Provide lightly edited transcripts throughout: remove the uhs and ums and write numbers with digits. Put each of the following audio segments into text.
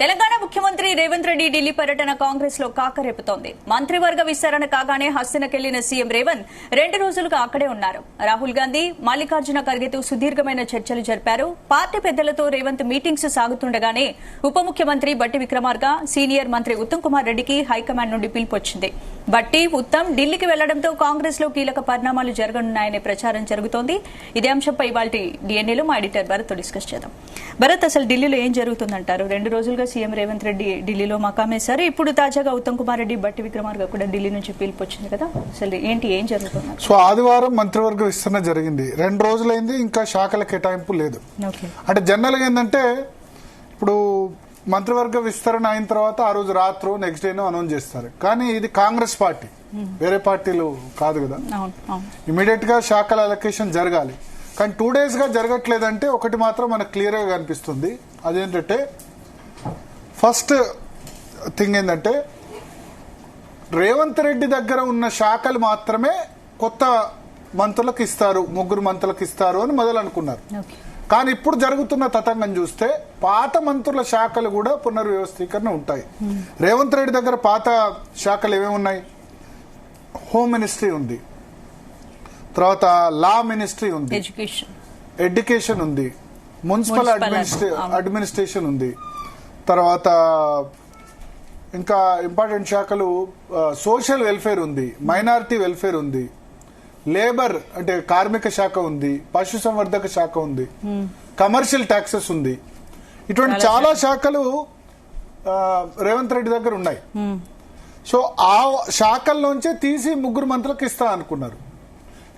తెలంగాణ ముఖ్యమంత్రి రేవంత్ రెడ్డి ఢిల్లీ పర్యటన కాంగ్రెస్ లో కాకరేపుతోంది. మంత్రివర్గ విస్తరణ కాగానే హస్తినకెళ్లిన సీఎం రేవంత్ 2 రోజులుగా అక్కడే ఉన్నారు. రాహుల్ గాంధీ, మల్లికార్జున ఖర్గేతో సుదీర్ఘమైన చర్చలు జరిపారు. పార్టీ పెద్దలతో రేవంత్ మీటింగ్స్ సాగుతుండగానే ఉప ముఖ్యమంత్రి బట్టి విక్రమార్క, సీనియర్ మంత్రి ఉత్తమ్ కుమార్ రెడ్డికి హైకమాండ్ నుండి పిలుపొచ్చింది. బట్టి, ఉత్తమ్ ఢిల్లీకి వెళ్లడంతో కాంగ్రెస్ లో కీలక పరిణామాలు జరగనున్నాయనే ప్రచారం జరుగుతోంది. ఇదే అంశంపై ఇవాళ డిఎన్ఏలో మా ఎడిటర్ భరత్ డిస్కస్ చేద్దాం. భరత్, అసలు ఢిల్లీలో ఏం జరుగుతుందంటారు? 2 రోజులుగా సీఎం రేవంత్ రెడ్డి ఢిల్లీలో మకామేశారు. ఇప్పుడు తాజాగా ఉత్తమ్ కుమార్ రెడ్డి, బట్టి విక్రమార్క కూడా ఢిల్లీ నుంచి పిలుపు వచ్చింది కదా, అసలు ఏం జరుగుతుంది? సో ఆదివారం మంత్రివర్గ విస్తరణ జరిగింది. 2 రోజులైంది, ఇంకా శాఖల కేటాయింపు లేదు. అంటే జనరల్ గా ఏంటంటే ఇప్పుడు మంత్రివర్గ విస్తరణ అయిన తర్వాత ఆ రోజు రాత్రి నెక్స్ట్ డేనో అనౌన్స్ చేస్తారు. కానీ ఇది కాంగ్రెస్ పార్టీ, వేరే పార్టీలు కాదు కదా. ఇమీడియట్ గా శాఖల అలొకేషన్ జరగాలి. కానీ 2 days గా జరగట్లేదంటే ఒకటి మాత్రం మనకు క్లియర్ గా కనిపిస్తుంది. అదేంటంటే ఫస్ట్ థింగ్ ఏంటంటే రేవంత్ రెడ్డి దగ్గర ఉన్న శాఖలు మాత్రమే కొత్త మంత్రులకు ఇస్తారు, 3 మంత్రులకు ఇస్తారు అని మొదలు అనుకున్నారు. కానీ ఇప్పుడు జరుగుతున్న తతంగం చూస్తే పాత మంత్రుల శాఖలు కూడా పునర్వ్యవస్థీకరణ ఉంటాయి. రేవంత్ రెడ్డి దగ్గర పాత శాఖలు ఏమేమి ఉన్నాయి? హోమ్ మినిస్ట్రీ ఉంది, తర్వాత లా మినిస్ట్రీ ఉంది, ఎడ్యుకేషన్ ఉంది, మున్సిపల్ అడ్మినిస్ట్రేషన్ ఉంది, తర్వాత ఇంకా ఇంపార్టెంట్ శాఖలు సోషల్ వెల్ఫేర్ ఉంది, మైనారిటీ వెల్ఫేర్ ఉంది, లేబర్ అంటే కార్మిక శాఖ ఉంది, పశు సంవర్ధక శాఖ ఉంది, కమర్షియల్ ట్యాక్సెస్ ఉంది. ఇటువంటి చాలా శాఖలు రేవంత్ రెడ్డి దగ్గర ఉన్నాయి. సో ఆ శాఖల్లోంచే తీసి 3 మంత్రులకు ఇస్తా అనుకున్నారు.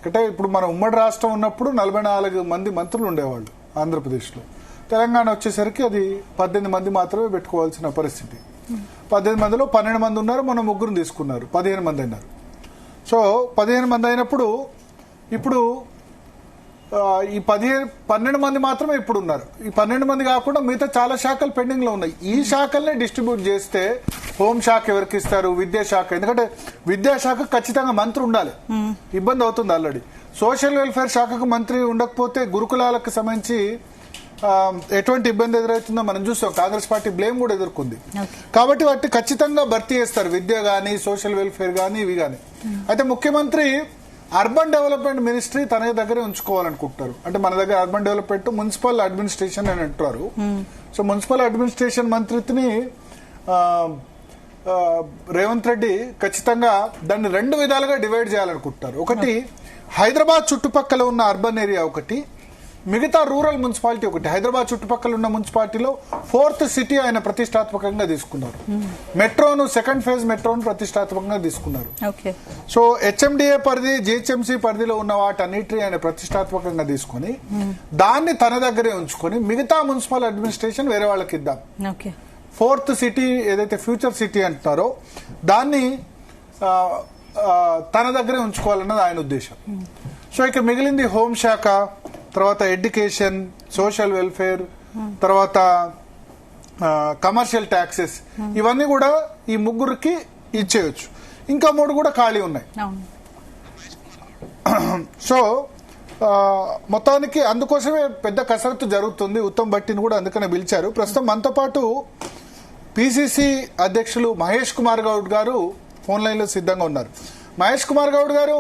అంటే ఇప్పుడు మన ఉమ్మడి రాష్ట్రం ఉన్నప్పుడు 44 మంది మంత్రులు ఉండేవాళ్ళు ఆంధ్రప్రదేశ్లో. తెలంగాణ వచ్చేసరికి అది 18 మంది మాత్రమే పెట్టుకోవాల్సిన పరిస్థితి. 18 మందిలో 12 మంది ఉన్నారు, మొన్న 3 తీసుకున్నారు, 15 మంది అయినారు. సో 15 మంది అయినప్పుడు ఇప్పుడు ఈ 12 మంది మాత్రమే ఇప్పుడు ఉన్నారు. ఈ 12 మంది కాకుండా మిగతా చాలా శాఖలు పెండింగ్ లో ఉన్నాయి. ఈ శాఖల్ని డిస్ట్రిబ్యూట్ చేస్తే హోంశాఖ ఎవరికి ఇస్తారు, విద్యాశాఖ, ఎందుకంటే విద్యాశాఖ ఖచ్చితంగా మంత్రి ఉండాలి, ఇబ్బంది అవుతుంది ఆల్రెడీ. సోషల్ వెల్ఫేర్ శాఖకు మంత్రి ఉండకపోతే గురుకులాలకు సంబంధించి ఎటువంటి ఇబ్బంది ఎదురవుతుందో మనం చూస్తాం. కాంగ్రెస్ పార్టీ బ్లేమ్ కూడా ఎదుర్కొంది. కాబట్టి వాటిని ఖచ్చితంగా భర్తీ చేస్తారు, విద్య గానీ, సోషల్ వెల్ఫేర్ గానీ, ఇవి గానీ. అయితే ముఖ్యమంత్రి అర్బన్ డెవలప్మెంట్ మినిస్ట్రీ తన దగ్గరే ఉంచుకోవాలనుకుంటారు. అంటే మన దగ్గర అర్బన్ డెవలప్మెంట్, మున్సిపల్ అడ్మినిస్ట్రేషన్ అని అంటారు. సో మున్సిపల్ అడ్మినిస్ట్రేషన్ మంత్రిని రేవంత్ రెడ్డి ఖచ్చితంగా దాన్ని 2 విధాలుగా డివైడ్ చేయాలనుకుంటారు. ఒకటి హైదరాబాద్ చుట్టుపక్కల ఉన్న అర్బన్ ఏరియా ఒకటి, మిగతా రూరల్ మున్సిపాలిటీ ఒకటి. హైదరాబాద్ చుట్టుపక్కల ఉన్న మున్సిపాలిటీలో 4th సిటీ ఆయన ప్రతిష్టాత్మకంగా తీసుకున్నారు. మెట్రోను 2nd phase మెట్రోను ప్రతిష్టాత్మకంగా తీసుకున్నారు. సో హెచ్ఎండిఏ పరిధి, జిహెచ్ఎంసీ పరిధిలో ఉన్న వాటన్నిటిని ఆయన ప్రతిష్టాత్మకంగా తీసుకుని దాన్ని తన దగ్గరే ఉంచుకొని మిగతా మున్సిపల్ అడ్మినిస్ట్రేషన్ వేరే వాళ్ళకి ఇద్దాం. 4th సిటీ ఏదైతే ఫ్యూచర్ సిటీ అంటున్నారో దాన్ని తన దగ్గరే ఉంచుకోవాలన్నది ఆయన ఉద్దేశం. సో ఇక మిగిలింది హోంశాఖ, తర్వాత ఎడ్యుకేషన్, సోషల్ వెల్ఫేర్, తర్వాత కమర్షియల్ ట్యాక్సెస్, ఇవన్నీ కూడా ఈ 3కి ఇచ్చేయచ్చు. ఇంకా 3 కూడా ఖాళీ ఉన్నాయి. సో మొత్తానికి అందుకోసమే పెద్ద కసరత్తు జరుగుతుంది. ఉత్తమ్ భట్టిని కూడా అందుకనే పిలిచారు. ప్రస్తుతం మనతో పాటు పిసిసి అధ్యక్షులు మహేష్ కుమార్ గౌడ్ గారు ఫోన్ లైన్ లో సిద్ధంగా ఉన్నారు. మహేష్ కుమార్ గౌడ్ గారు,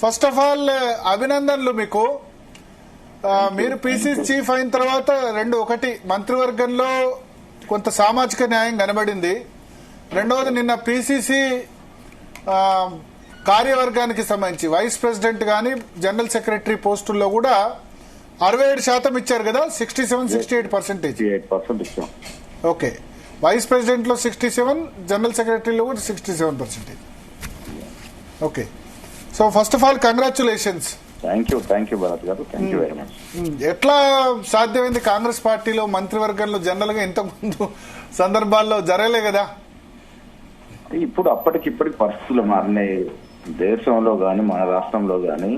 ఫస్ట్ ఆఫ్ ఆల్ అభినందనలు మీకు. మీరు పిసిసి చీఫ్ అయిన తర్వాత 1 మంత్రివర్గంలో కొంత సామాజిక న్యాయం కనబడింది. 2వది నిన్న పిసిసి కార్యవర్గానికి సంబంధించి వైస్ ప్రెసిడెంట్ గానీ, జనరల్ సెక్రటరీ పోస్టుల్లో కూడా 67% ఇచ్చారు కదా, 67-68%. ఓకే, వైస్ ప్రెసిడెంట్ లో 67, జనరల్ సెక్రటరీలో కూడా 67%. Okay, so first of all congratulations. Thank you Bharat గారు, థ్యాంక్ యూ వెరీ మచ్. ఎట్లా సాధ్యమైంది కాంగ్రెస్ పార్టీలో మంత్రివర్గంలో? జనరల్ గా ఇంతకుముందు సందర్భాల్లో జరగలే కదా. ఇప్పుడు అప్పటికిప్పటికి పరిస్థితులు మారినాయి. దేశంలో గాని, మన రాష్ట్రంలో గాని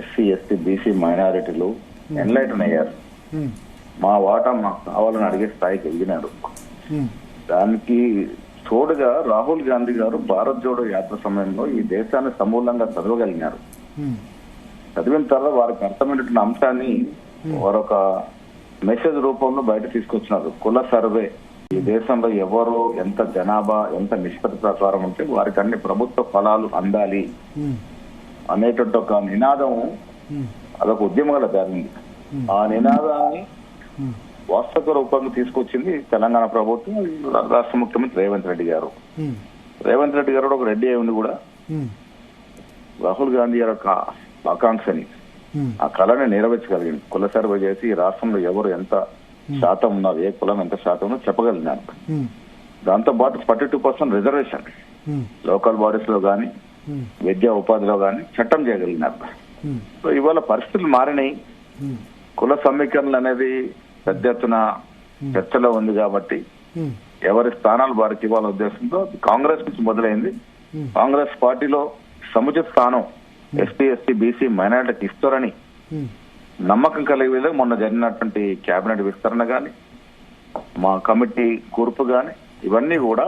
ఎస్సీ, ఎస్టీ, బీసీ మైనారిటీలు ఎన్లైటన్ అయ్యారు. మా వాటా మాకు కావాలని అడిగే స్థాయికి ఎదిగినారు. దానికి తోడుగా రాహుల్ గాంధీ గారు భారత్ జోడో యాత్ర సమయంలో ఈ దేశాన్ని సమూలంగా చదవగలిగినారు. చదివిన తర్వాత వారికి అర్థమైనటువంటి అంశాన్ని వారొక మెసేజ్ రూపంలో బయట తీసుకొచ్చినారు. కుల సర్వే, ఈ దేశంలో ఎవరు ఎంత జనాభా ఎంత నిష్పత్తి ప్రకారం ఉంటే వారికి అన్ని ప్రభుత్వ ఫలాలు అందాలి అనేటువంటి ఒక నినాదం, అదొక ఉద్యమంగా జరిగింది. ఆ నినాదాన్ని వాస్తవ రూపంగా తీసుకొచ్చింది తెలంగాణ ప్రభుత్వం, రాష్ట్ర ముఖ్యమంత్రి రేవంత్ రెడ్డి గారు. రేవంత్ రెడ్డి గారు ఒక రెడ్డి అయి ఉండి కూడా రాహుల్ గాంధీ గారి యొక్క ఆకాంక్షని, ఆ కళని నెరవేర్చగలిగింది. కుల సర్వే చేసి ఈ రాష్ట్రంలో ఎవరు ఎంత శాతం ఉన్నారు, ఏ కులం ఎంత శాతం ఉన్నదో చెప్పగలిగినారు. దాంతో పాటు 42% రిజర్వేషన్ లోకల్ బాడీస్ లో గాని విద్యా ఉపాధిలో గాని చట్టం చేయగలిగినారు. సో ఇవాళ పరిస్థితులు మారినాయి. కుల సమీకరణలు అనేది పెద్ద ఎత్తున చర్చలో ఉంది కాబట్టి ఎవరి స్థానాలు వారికి ఇవ్వాలనే ఉద్దేశంతో కాంగ్రెస్ నుంచి మొదలైంది. కాంగ్రెస్ పార్టీలో సముచిత స్థానం ఎస్టీ, ఎస్టీ, బీసీ, మైనారిటీకి ఇస్తారని నమ్మకం కలిగే విధంగా మొన్న జరిగినటువంటి కేబినెట్ విస్తరణ గాని, మా కమిటీ కూర్పు గాని, ఇవన్నీ కూడా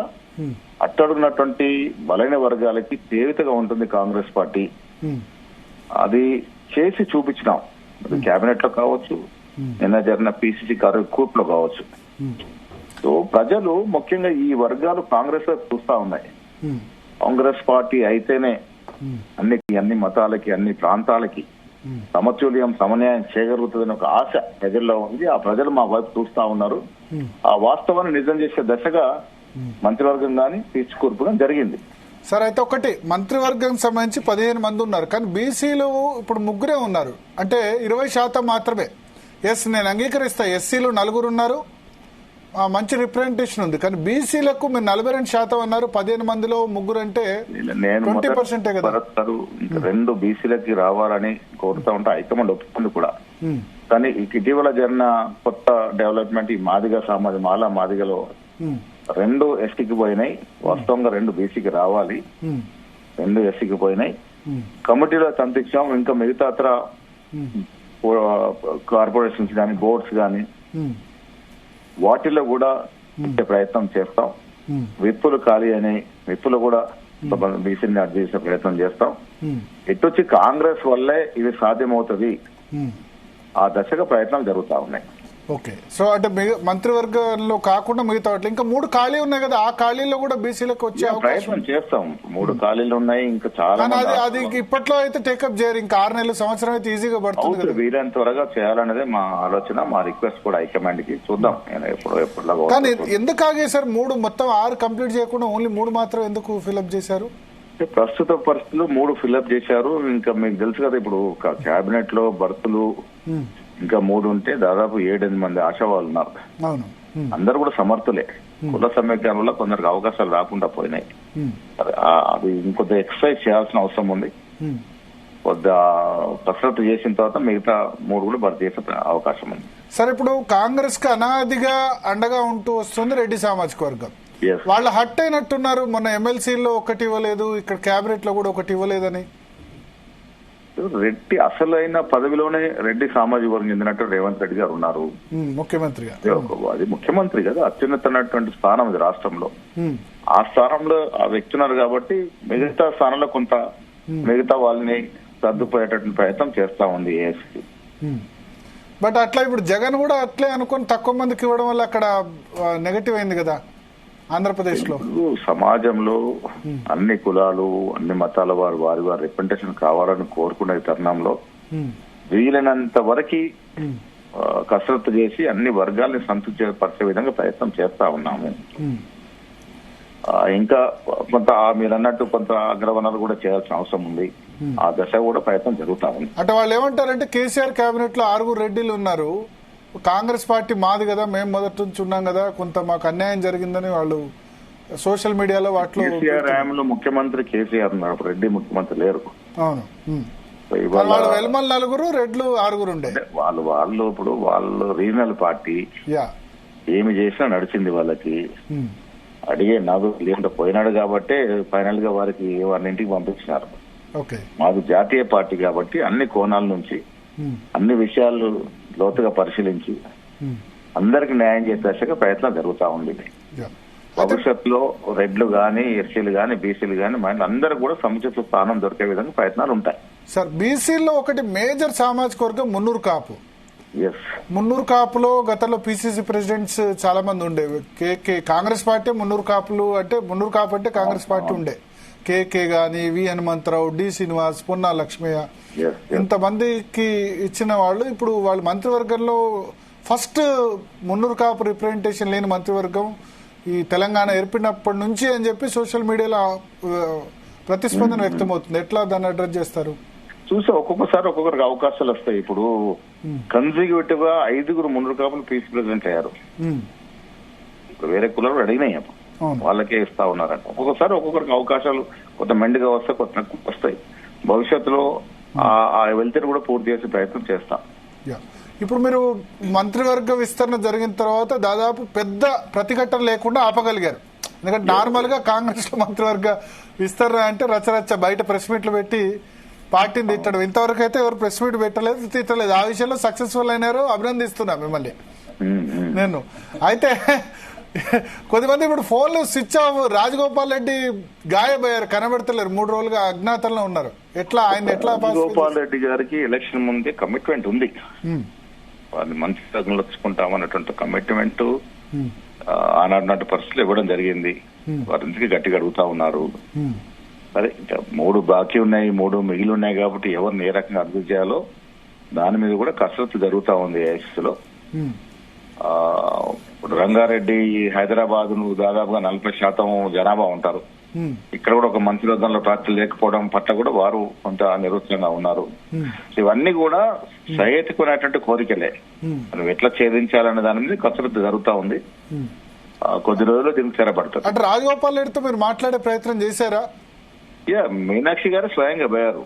అట్టడుగున్నటువంటి బలైన వర్గాలకి తేలికగా ఉంటుంది కాంగ్రెస్ పార్టీ. అది చేసి చూపించినాం. కేబినెట్ లో కావచ్చు, నిన్న జరిగిన పిసిసి కూర్పులో కావచ్చు. సో ప్రజలు ముఖ్యంగా ఈ వర్గాలు కాంగ్రెస్ వైపు చూస్తా ఉన్నాయి. కాంగ్రెస్ పార్టీ అయితేనే అన్ని మతాలకి, అన్ని ప్రాంతాలకి సమతుల్యం, సమన్యాయం చేయగలుగుతుందని ఒక ఆశ ప్రజల్లో ఉంది. ఆ ప్రజలు మా వైపు చూస్తా ఉన్నారు. ఆ వాస్తవాన్ని నిజం చేసే దశగా మంత్రివర్గం గాని తీర్చుకూర్పుగా జరిగింది. సార్, అయితే ఒకటి మంత్రివర్గం సంబంధించి 15 మంది ఉన్నారు, కానీ బీసీలు ఇప్పుడు 3 ఉన్నారు, అంటే 20% మాత్రమే. ఎస్, నేను అంగీకరిస్తా, ఎస్సీలు 4 ఉన్నారు, మంచి రిప్రజెంటేషన్ ఉంది. కానీ బీసీలకు మీరు 42% అన్నారు, 15 మందిలో 3 అంటే 20% కదా. 2 బీసీలకి రావాలని కోరుతా ఉంటే హైకమాండ్ ఒప్పుకుంది కూడా. కానీ ఇటీవల జరిగిన కొత్త డెవలప్మెంట్, ఈ మాదిగ సమాజం, మాలా మాదిగలో 2 ఎస్టీకి పోయినాయి. వాస్తవంగా 2 బీసీకి రావాలి, 2 ఎస్సీకి పోయినాయి. కమిటీలో సంతిక్షం. ఇంకా మిగతా అతర కార్పొరేషన్స్ కానీ, బోర్డ్స్ కానీ, వాటిల్లో కూడా ప్రయత్నం చేస్తాం. విప్పులు ఖాళీ అని విప్పులు కూడా బీసీని అడ్డు చేసే ప్రయత్నం చేస్తాం. ఇటొచ్చి కాంగ్రెస్ వల్లే ఇది సాధ్యమవుతుంది, ఆ దశగా ప్రయత్నాలు జరుగుతా ఉన్నాయి. ఓకే, సో అంటే మంత్రివర్గంలో కాకుండా మిగతా ఇంకా 3 ఖాళీ ఉన్నాయి కదా, ఆ ఖాళీలో కూడా బీసీలకు వచ్చే ప్రయత్నం చేస్తాం. 3 ఖాళీలు ఉన్నాయి, ఇంకా చాలా. అది ఇప్పట్లో అయితే టేకప్ చేయరు, ఇంకా 6 నెలలు, సంవత్సరం అయితే ఈజీగా పడుతుంది. వీలైనంత త్వరగా చేయాలనేదే మా ఆలోచన, మా రిక్వెస్ట్ కూడా హైకమాండ్ కి. చూద్దాం ఎప్పుడు. కానీ ఎందుకు ఆగేశారు? 3 మొత్తం 6 కంప్లీట్ చేయకుండా ఓన్లీ 3 మాత్రం ఎందుకు ఫిల్అప్ చేశారు? ప్రస్తుత పరిస్థితులు 3 ఫిల్అప్ చేశారు. ఇంకా మీకు తెలుసు కదా, ఇప్పుడు కేబినెట్ లో బర్తులు ఇంకా 3 ఉంటే దాదాపు 7-8 మంది ఆశావాళ్ళు ఉన్నారు. అందరూ కూడా సమర్థులే. కుల సమీకరణ వల్ల కొందరికి అవకాశాలు రాకుండా పోయినాయి. అది ఇంకొంత ఎక్సర్సైజ్ చేయాల్సిన అవసరం ఉంది. కొద్ది కసరత్తు చేసిన తర్వాత మిగతా 3 కూడా భర్తీ చేసే అవకాశం ఉంది. సరే, ఇప్పుడు కాంగ్రెస్ కి అనాదిగా అండగా ఉంటూ వస్తుంది రెడ్డి సామాజిక వర్గం. వాళ్ళు హట్ అయినట్టున్నారు, మొన్న ఎమ్మెల్సీలో 1 ఇవ్వలేదు, ఇక్కడ కేబినెట్ లో కూడా 1 ఇవ్వలేదని. రెడ్డి అసలైన పదవిలోనే రెడ్డి సామాజిక వర్గం చెందినట్టు రేవంత్ రెడ్డి గారు ఉన్నారు, ముఖ్యమంత్రిగా. అది ముఖ్యమంత్రి కదా, అత్యున్నతమైనటువంటి స్థానం అది రాష్ట్రంలో. ఆ స్థానంలో ఆ వ్యక్తి ఉన్నారు కాబట్టి మిగతా స్థానంలో కొంత మిగతా వాళ్ళని సర్దుపోయేటటువంటి ప్రయత్నం చేస్తా ఉంది ఏఎస్పీ. బట్ అట్లా ఇప్పుడు జగన్ కూడా అట్లే అనుకుని తక్కువ మందికి ఇవ్వడం వల్ల అక్కడ నెగటివ్ అయింది కదా ఆంధ్రప్రదేశ్ లో. సమాజంలో అన్ని కులాలు, అన్ని మతాల వారు వారి రిప్రజెంటేషన్ కావాలని కోరుకునే తరుణంలో వీలైనంత వరకు కసరత్తు చేసి అన్ని వర్గాల్ని సంతృప్తిపరిచే విధంగా ప్రయత్నం చేస్తా ఉన్నాము. ఇంకా కొంత మీరు అన్నట్టు కొంత అగ్రవనాలు కూడా చేయాల్సిన అవసరం ఉంది. ఆ దశ కూడా ప్రయత్నం జరుగుతా ఉంది. అంటే వాళ్ళు ఏమంటారంటే కేసీఆర్ కేబినెట్ లో 6 రెడ్డిలు ఉన్నారు, కాంగ్రెస్ పార్టీ మాది కదా, మేము మొదటి నుంచి ఉన్నాం కదా, కొంత మాకు అన్యాయం జరిగిందని వాళ్ళు సోషల్ మీడియాలో వాటిలో. కేసీఆర్ హయాంలో ముఖ్యమంత్రి కేసీఆర్ ఉన్నారు, రెడ్డి ముఖ్యమంత్రి లేరు. అవును, వెల్మల్ 4, రెడ్లు 6 ఉండే. వాళ్ళు ఇప్పుడు వాళ్ళు రీజనల్ పార్టీ, ఏమి చేసినా నడిచింది వాళ్ళకి. అడిగే నాకు లేకుండా పోయినాడు కాబట్టి ఫైనల్ గా వారికి వారిని పంపించినారు. మాది జాతీయ పార్టీ కాబట్టి అన్ని కోణాల నుంచి అన్ని విషయాలు లోతుగా పరిశీలించి అందరికి న్యాయం చేసే దశగా ప్రయత్నం జరుగుతా ఉంది. భవిష్యత్తులో రెడ్లు గాని, ఎస్సీలు గాని, బీసీలు గాని అందరూ కూడా సముచిత స్థానం దొరికే విధంగా ప్రయత్నాలు ఉంటాయి. సార్, బీసీలో ఒకటి మేజర్ సామాజిక వర్గం మున్నూరు కాపు. ఎస్. మున్నూరు కాపులో గతంలో పిసిసి ప్రెసిడెంట్స్ చాలా మంది ఉండే. కేకే కాంగ్రెస్ పార్టీ మున్నూరు కాపులు అంటే మున్నూరు కాపు అంటే కాంగ్రెస్ పార్టీ ఉండే. కేకే గాని, వి హనుమంతరావు, డి శ్రీనివాస్, పొన్నా లక్ష్మయ్య, ఇంతమందికి ఇచ్చిన వాళ్ళు ఇప్పుడు వాళ్ళ మంత్రివర్గంలో ఫస్ట్ మున్నూరు కాపు రిప్రజెంటేషన్ లేని మంత్రివర్గం ఈ తెలంగాణ ఏర్పడినప్పటి నుంచి అని చెప్పి సోషల్ మీడియాలో ప్రతిస్పందన వ్యక్తమవుతుంది. ఎట్లా దాన్ని అడ్రస్ చేస్తారు? చూసా ఒక్కొక్కసారి ఒక్కొక్కరికి అవకాశాలు వస్తాయి. ఇప్పుడు కన్సిక్యూటివ్ గా 5 మున్నూరు కాపులు పీస్ ప్రెసిడెంట్ అయ్యారు. ఇప్పుడు వేరే కులాలు అడిగినాయి వాళ్ళకే ఇస్తా ఉన్నారంట. ఒక్కొక్కసారి ఒక్కొక్కరికి అవకాశాలు కొంత మెండుగా వస్తాయి, కొంత వస్తాయి. భవిష్యత్తులో ఆ వెళ్తే కూడా పూర్తి చేసే ప్రయత్నం చేస్తాం. ఇప్పుడు మీరు మంత్రివర్గ విస్తరణ జరిగిన తర్వాత దాదాపు పెద్ద ప్రతిఘటన లేకుండా ఆపగలిగారు. ఎందుకంటే నార్మల్ గా కాంగ్రెస్ లో మంత్రివర్గ విస్తరణ అంటే రచరచ్చ బయట ప్రెస్ మీట్లు పెట్టి పార్టీని తిట్టడం. ఇంతవరకు అయితే ఎవరు ప్రెస్ మీట్ పెట్టలేదు, తిట్టలేదు. ఆ విషయంలో సక్సెస్ఫుల్ అయినారు, అభినందిస్తున్నా మిమ్మల్ని నేను. అయితే కొద్దిమంది ఇప్పుడు ఫోన్లు స్విచ్ ఆఫ్, రాజగోపాల్ రెడ్డి గాయపోయారు, కనబడతలేరు, 3 రోజులుగా అజ్ఞాతంలో ఉన్నారు. ఎట్లా ఆయన ఎట్లా? రాజగోపాల్ రెడ్డి గారికి ఎలక్షన్ ముందే కమిట్మెంట్ ఉంది, వాళ్ళు మంత్రివర్గంలో తీసుకుంటామన్నటువంటి కమిట్మెంట్ ఆనాటి పరిస్థితులు ఇవ్వడం జరిగింది. వారికి గట్టిగా అడుగుతా ఉన్నారు. సరే, 3 బాకీ ఉన్నాయి, 3 మిగిలి ఉన్నాయి కాబట్టి ఎవరిని ఏ రకంగా అభివృద్ధి చేయాలో దాని మీద కూడా కసరత్తు జరుగుతా ఉంది ఏఐసిసిలో. ఇప్పుడు రంగారెడ్డి, హైదరాబాద్ ను దాదాపుగా 40% జనాభా ఉంటారు. ఇక్కడ కూడా ఒక మంత్రివర్గంలో పార్టీ లేకపోవడం పట్ల కూడా వారు కొంత నిరుత్సాహంగా ఉన్నారు. ఇవన్నీ కూడా సహేతుకునేటువంటి కోరికలే. మనం ఎట్లా ఛేదించాలనే దాని మీద కసరత్తు జరుగుతా ఉంది. కొద్ది రోజుల్లో దీనికి తెరపడుతుంది. అంటే రాజగోపాల్ రెడ్డితో మీరు మాట్లాడే ప్రయత్నం చేశారా? మీనాక్షి గారు స్వయంగా పోయారు.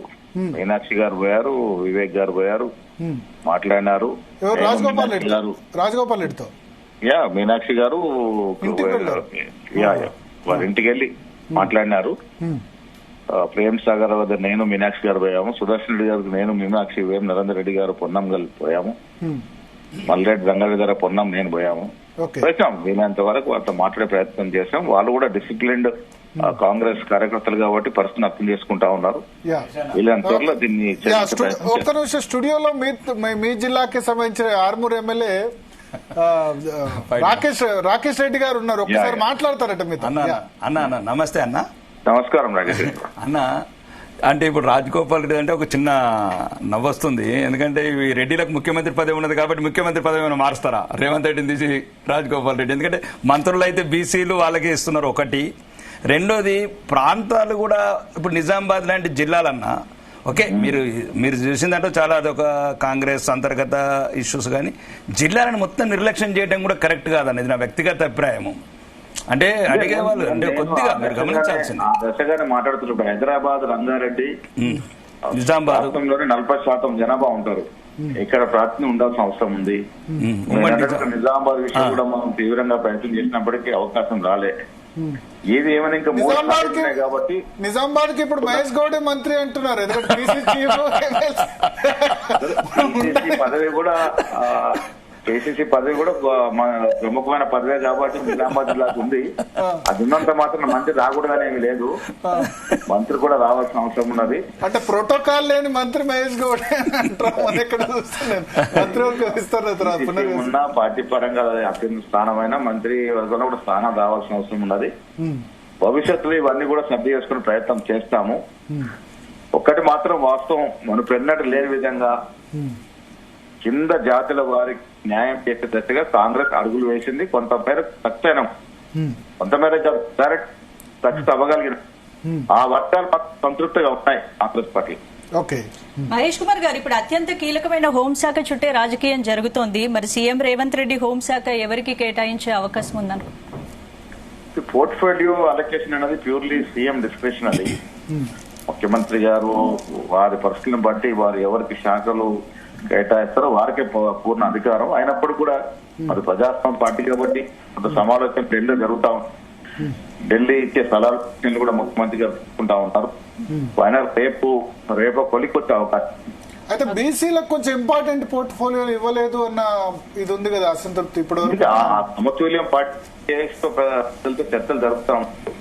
మీనాక్షి గారు పోయారు, వివేక్ గారు పోయారు, మాట్లాడినారు. రాజగోపాల్ రెడ్డితో మీనాక్షి గారు వాళ్ళ ఇంటికి వెళ్ళి మాట్లాడినారు. ప్రేమ్ సాగర్ వద్ద నేను మీనాక్షి గారు పోయాము, సుదర్శన్ రెడ్డి గారికి నేను, మీనాక్షి, వేం నరేందర్ రెడ్డి గారు, పొన్నం కలిపి పోయాము, మల్రెడ్డి రంగారెడ్డి గారు, పొన్నం, నేను పోయాము. వచ్చాం వీలైనంత వరకు వాళ్ళతో మాట్లాడే ప్రయత్నం చేశాం. వాళ్ళు కూడా డిసిప్లిన్డ్ కాంగ్రెస్ కార్యకర్తలు కాబట్టి పరిస్థితిని అర్థం చేసుకుంటా ఉన్నారు. వీలైనంత త్వరలో దీన్ని ఒక్క నిమిషం స్టూడియోలో మీ జిల్లాకి సంబంధించిన ఆర్మూర్ ఎమ్మెల్యే రాకేష్ రెడ్డి గారు ఉన్నారు. ఒకసారి మాట్లాడతారట మీతో. అన్న నమస్తే అన్న. నమస్కారం రాకేష్ అన్న. అంటే ఇప్పుడు రాజగోపాల్ రెడ్డి అంటే ఒక చిన్న నవ్వొస్తుంది. ఎందుకంటే ఇవి రెడ్డిలకు ముఖ్యమంత్రి పదవి ఉన్నది కాబట్టి ముఖ్యమంత్రి పదవి ఏమైనా మారుస్తారా రేవంత్ రెడ్డిని తీసి రాజగోపాల్ రెడ్డి? ఎందుకంటే మంత్రులు అయితే బీసీలు వాళ్ళకే ఇస్తున్నారు ఒకటి. రెండోది ప్రాంతాలు కూడా ఇప్పుడు నిజామాబాద్ లాంటి జిల్లాలన్నా ఓకే, మీరు చూసిందంటే చాలా అదొక కాంగ్రెస్ అంతర్గత ఇష్యూస్, కానీ జిల్లాలను మొత్తం నిర్లక్ష్యం చేయడం కూడా కరెక్ట్ కాదనేది నా వ్యక్తిగత అభిప్రాయము. అంటే అడిగే వాళ్ళు అంటే కొద్దిగా మీరు గమనించాల్సింది. దశగానే మాట్లాడుతున్నప్పుడు హైదరాబాద్, రంగారెడ్డి, నిజామాబాద్ 40% జనాభా ఉంటారు. ఇక్కడ ప్రార్థన ఉండాల్సిన అవసరం ఉంది. నిజామాబాద్ విషయం కూడా మనం తీవ్రంగా ప్రయత్నం చేసినప్పటికీ అవకాశం రాలే. ఏది ఏమైనా ఇంకా కాబట్టి నిజామాబాద్ కి ఇప్పుడు మహేష్ గౌడ్ మంత్రి అంటున్నారు. పదవి కూడా కేసీసీ పదవి కూడా ప్రముఖమైన పదవే కాబట్టి నిజామాబాద్ జిల్లాకు ఉంది. అది ఉన్నంత మాత్రం మంత్రి రాకూడదని ఏమి లేదు, మంత్రి కూడా రావాల్సిన అవసరం ఉన్నది. అంటే ప్రోటోకాల్ లేని మంత్రి మహేష్ గౌడ్ ఉన్న పార్టీ పరంగా అత్యంత స్థానమైన మంత్రి వర్గంలో కూడా స్థానం రావాల్సిన అవసరం ఉన్నది. భవిష్యత్తులో ఇవన్నీ కూడా సర్ది చేసుకునే ప్రయత్నం చేస్తాము. ఒక్కటి మాత్రం వాస్తవం, మనం పెన్నట్టు లేని విధంగా కింద జాతుల వారికి న్యాయం చేసే దశగా కాంగ్రెస్ అడుగులు వేసింది. కొంతమేర సక్సెస్ కొంతమేర సక్సెస్ అవ్వగలిగిన ఆ వర్గాలు సంతృప్తిగా ఉన్నాయి కాంగ్రెస్ పార్టీ. మహేష్ కుమార్ గారు, ఇప్పుడు అత్యంత కీలకమైన హోంశాఖ చుట్టే రాజకీయం జరుగుతోంది. మరి సీఎం రేవంత్ రెడ్డి హోంశాఖ ఎవరికి కేటాయించే అవకాశం ఉందను? పోర్ట్ఫోలియో అలొకేషన్ అనేది ప్యూర్లీ సీఎం డిస్క్రిప్షన్. అది ముఖ్యమంత్రి గారు వారి పరిస్థితులను బట్టి వారు ఎవరికి శాఖలు కేటాయిస్తారో వారికే పూర్ణ అధికారం. అయినప్పుడు కూడా మరి ప్రజాస్వామ్య పార్టీ కాబట్టి కొంత సమాలోచన ఢిల్లీ జరుగుతా ఉంది. ఢిల్లీ ఇచ్చే సలహాలు కూడా ముఖ్యమంత్రి గారు తీసుకుంటా ఉన్నారు. ఆయన రేపు కొలికొచ్చే అవకాశం. అయితే బీసీలకు కొంచెం ఇంపార్టెంట్ పోర్ట్ఫోలియో ఇవ్వలేదు అన్న ఇది ఉంది కదా అసంతృప్తి. ఇప్పుడు సమతుల్యం పార్టీతో ప్రజలతో చర్చలు జరుపుతా ఉంటాయి.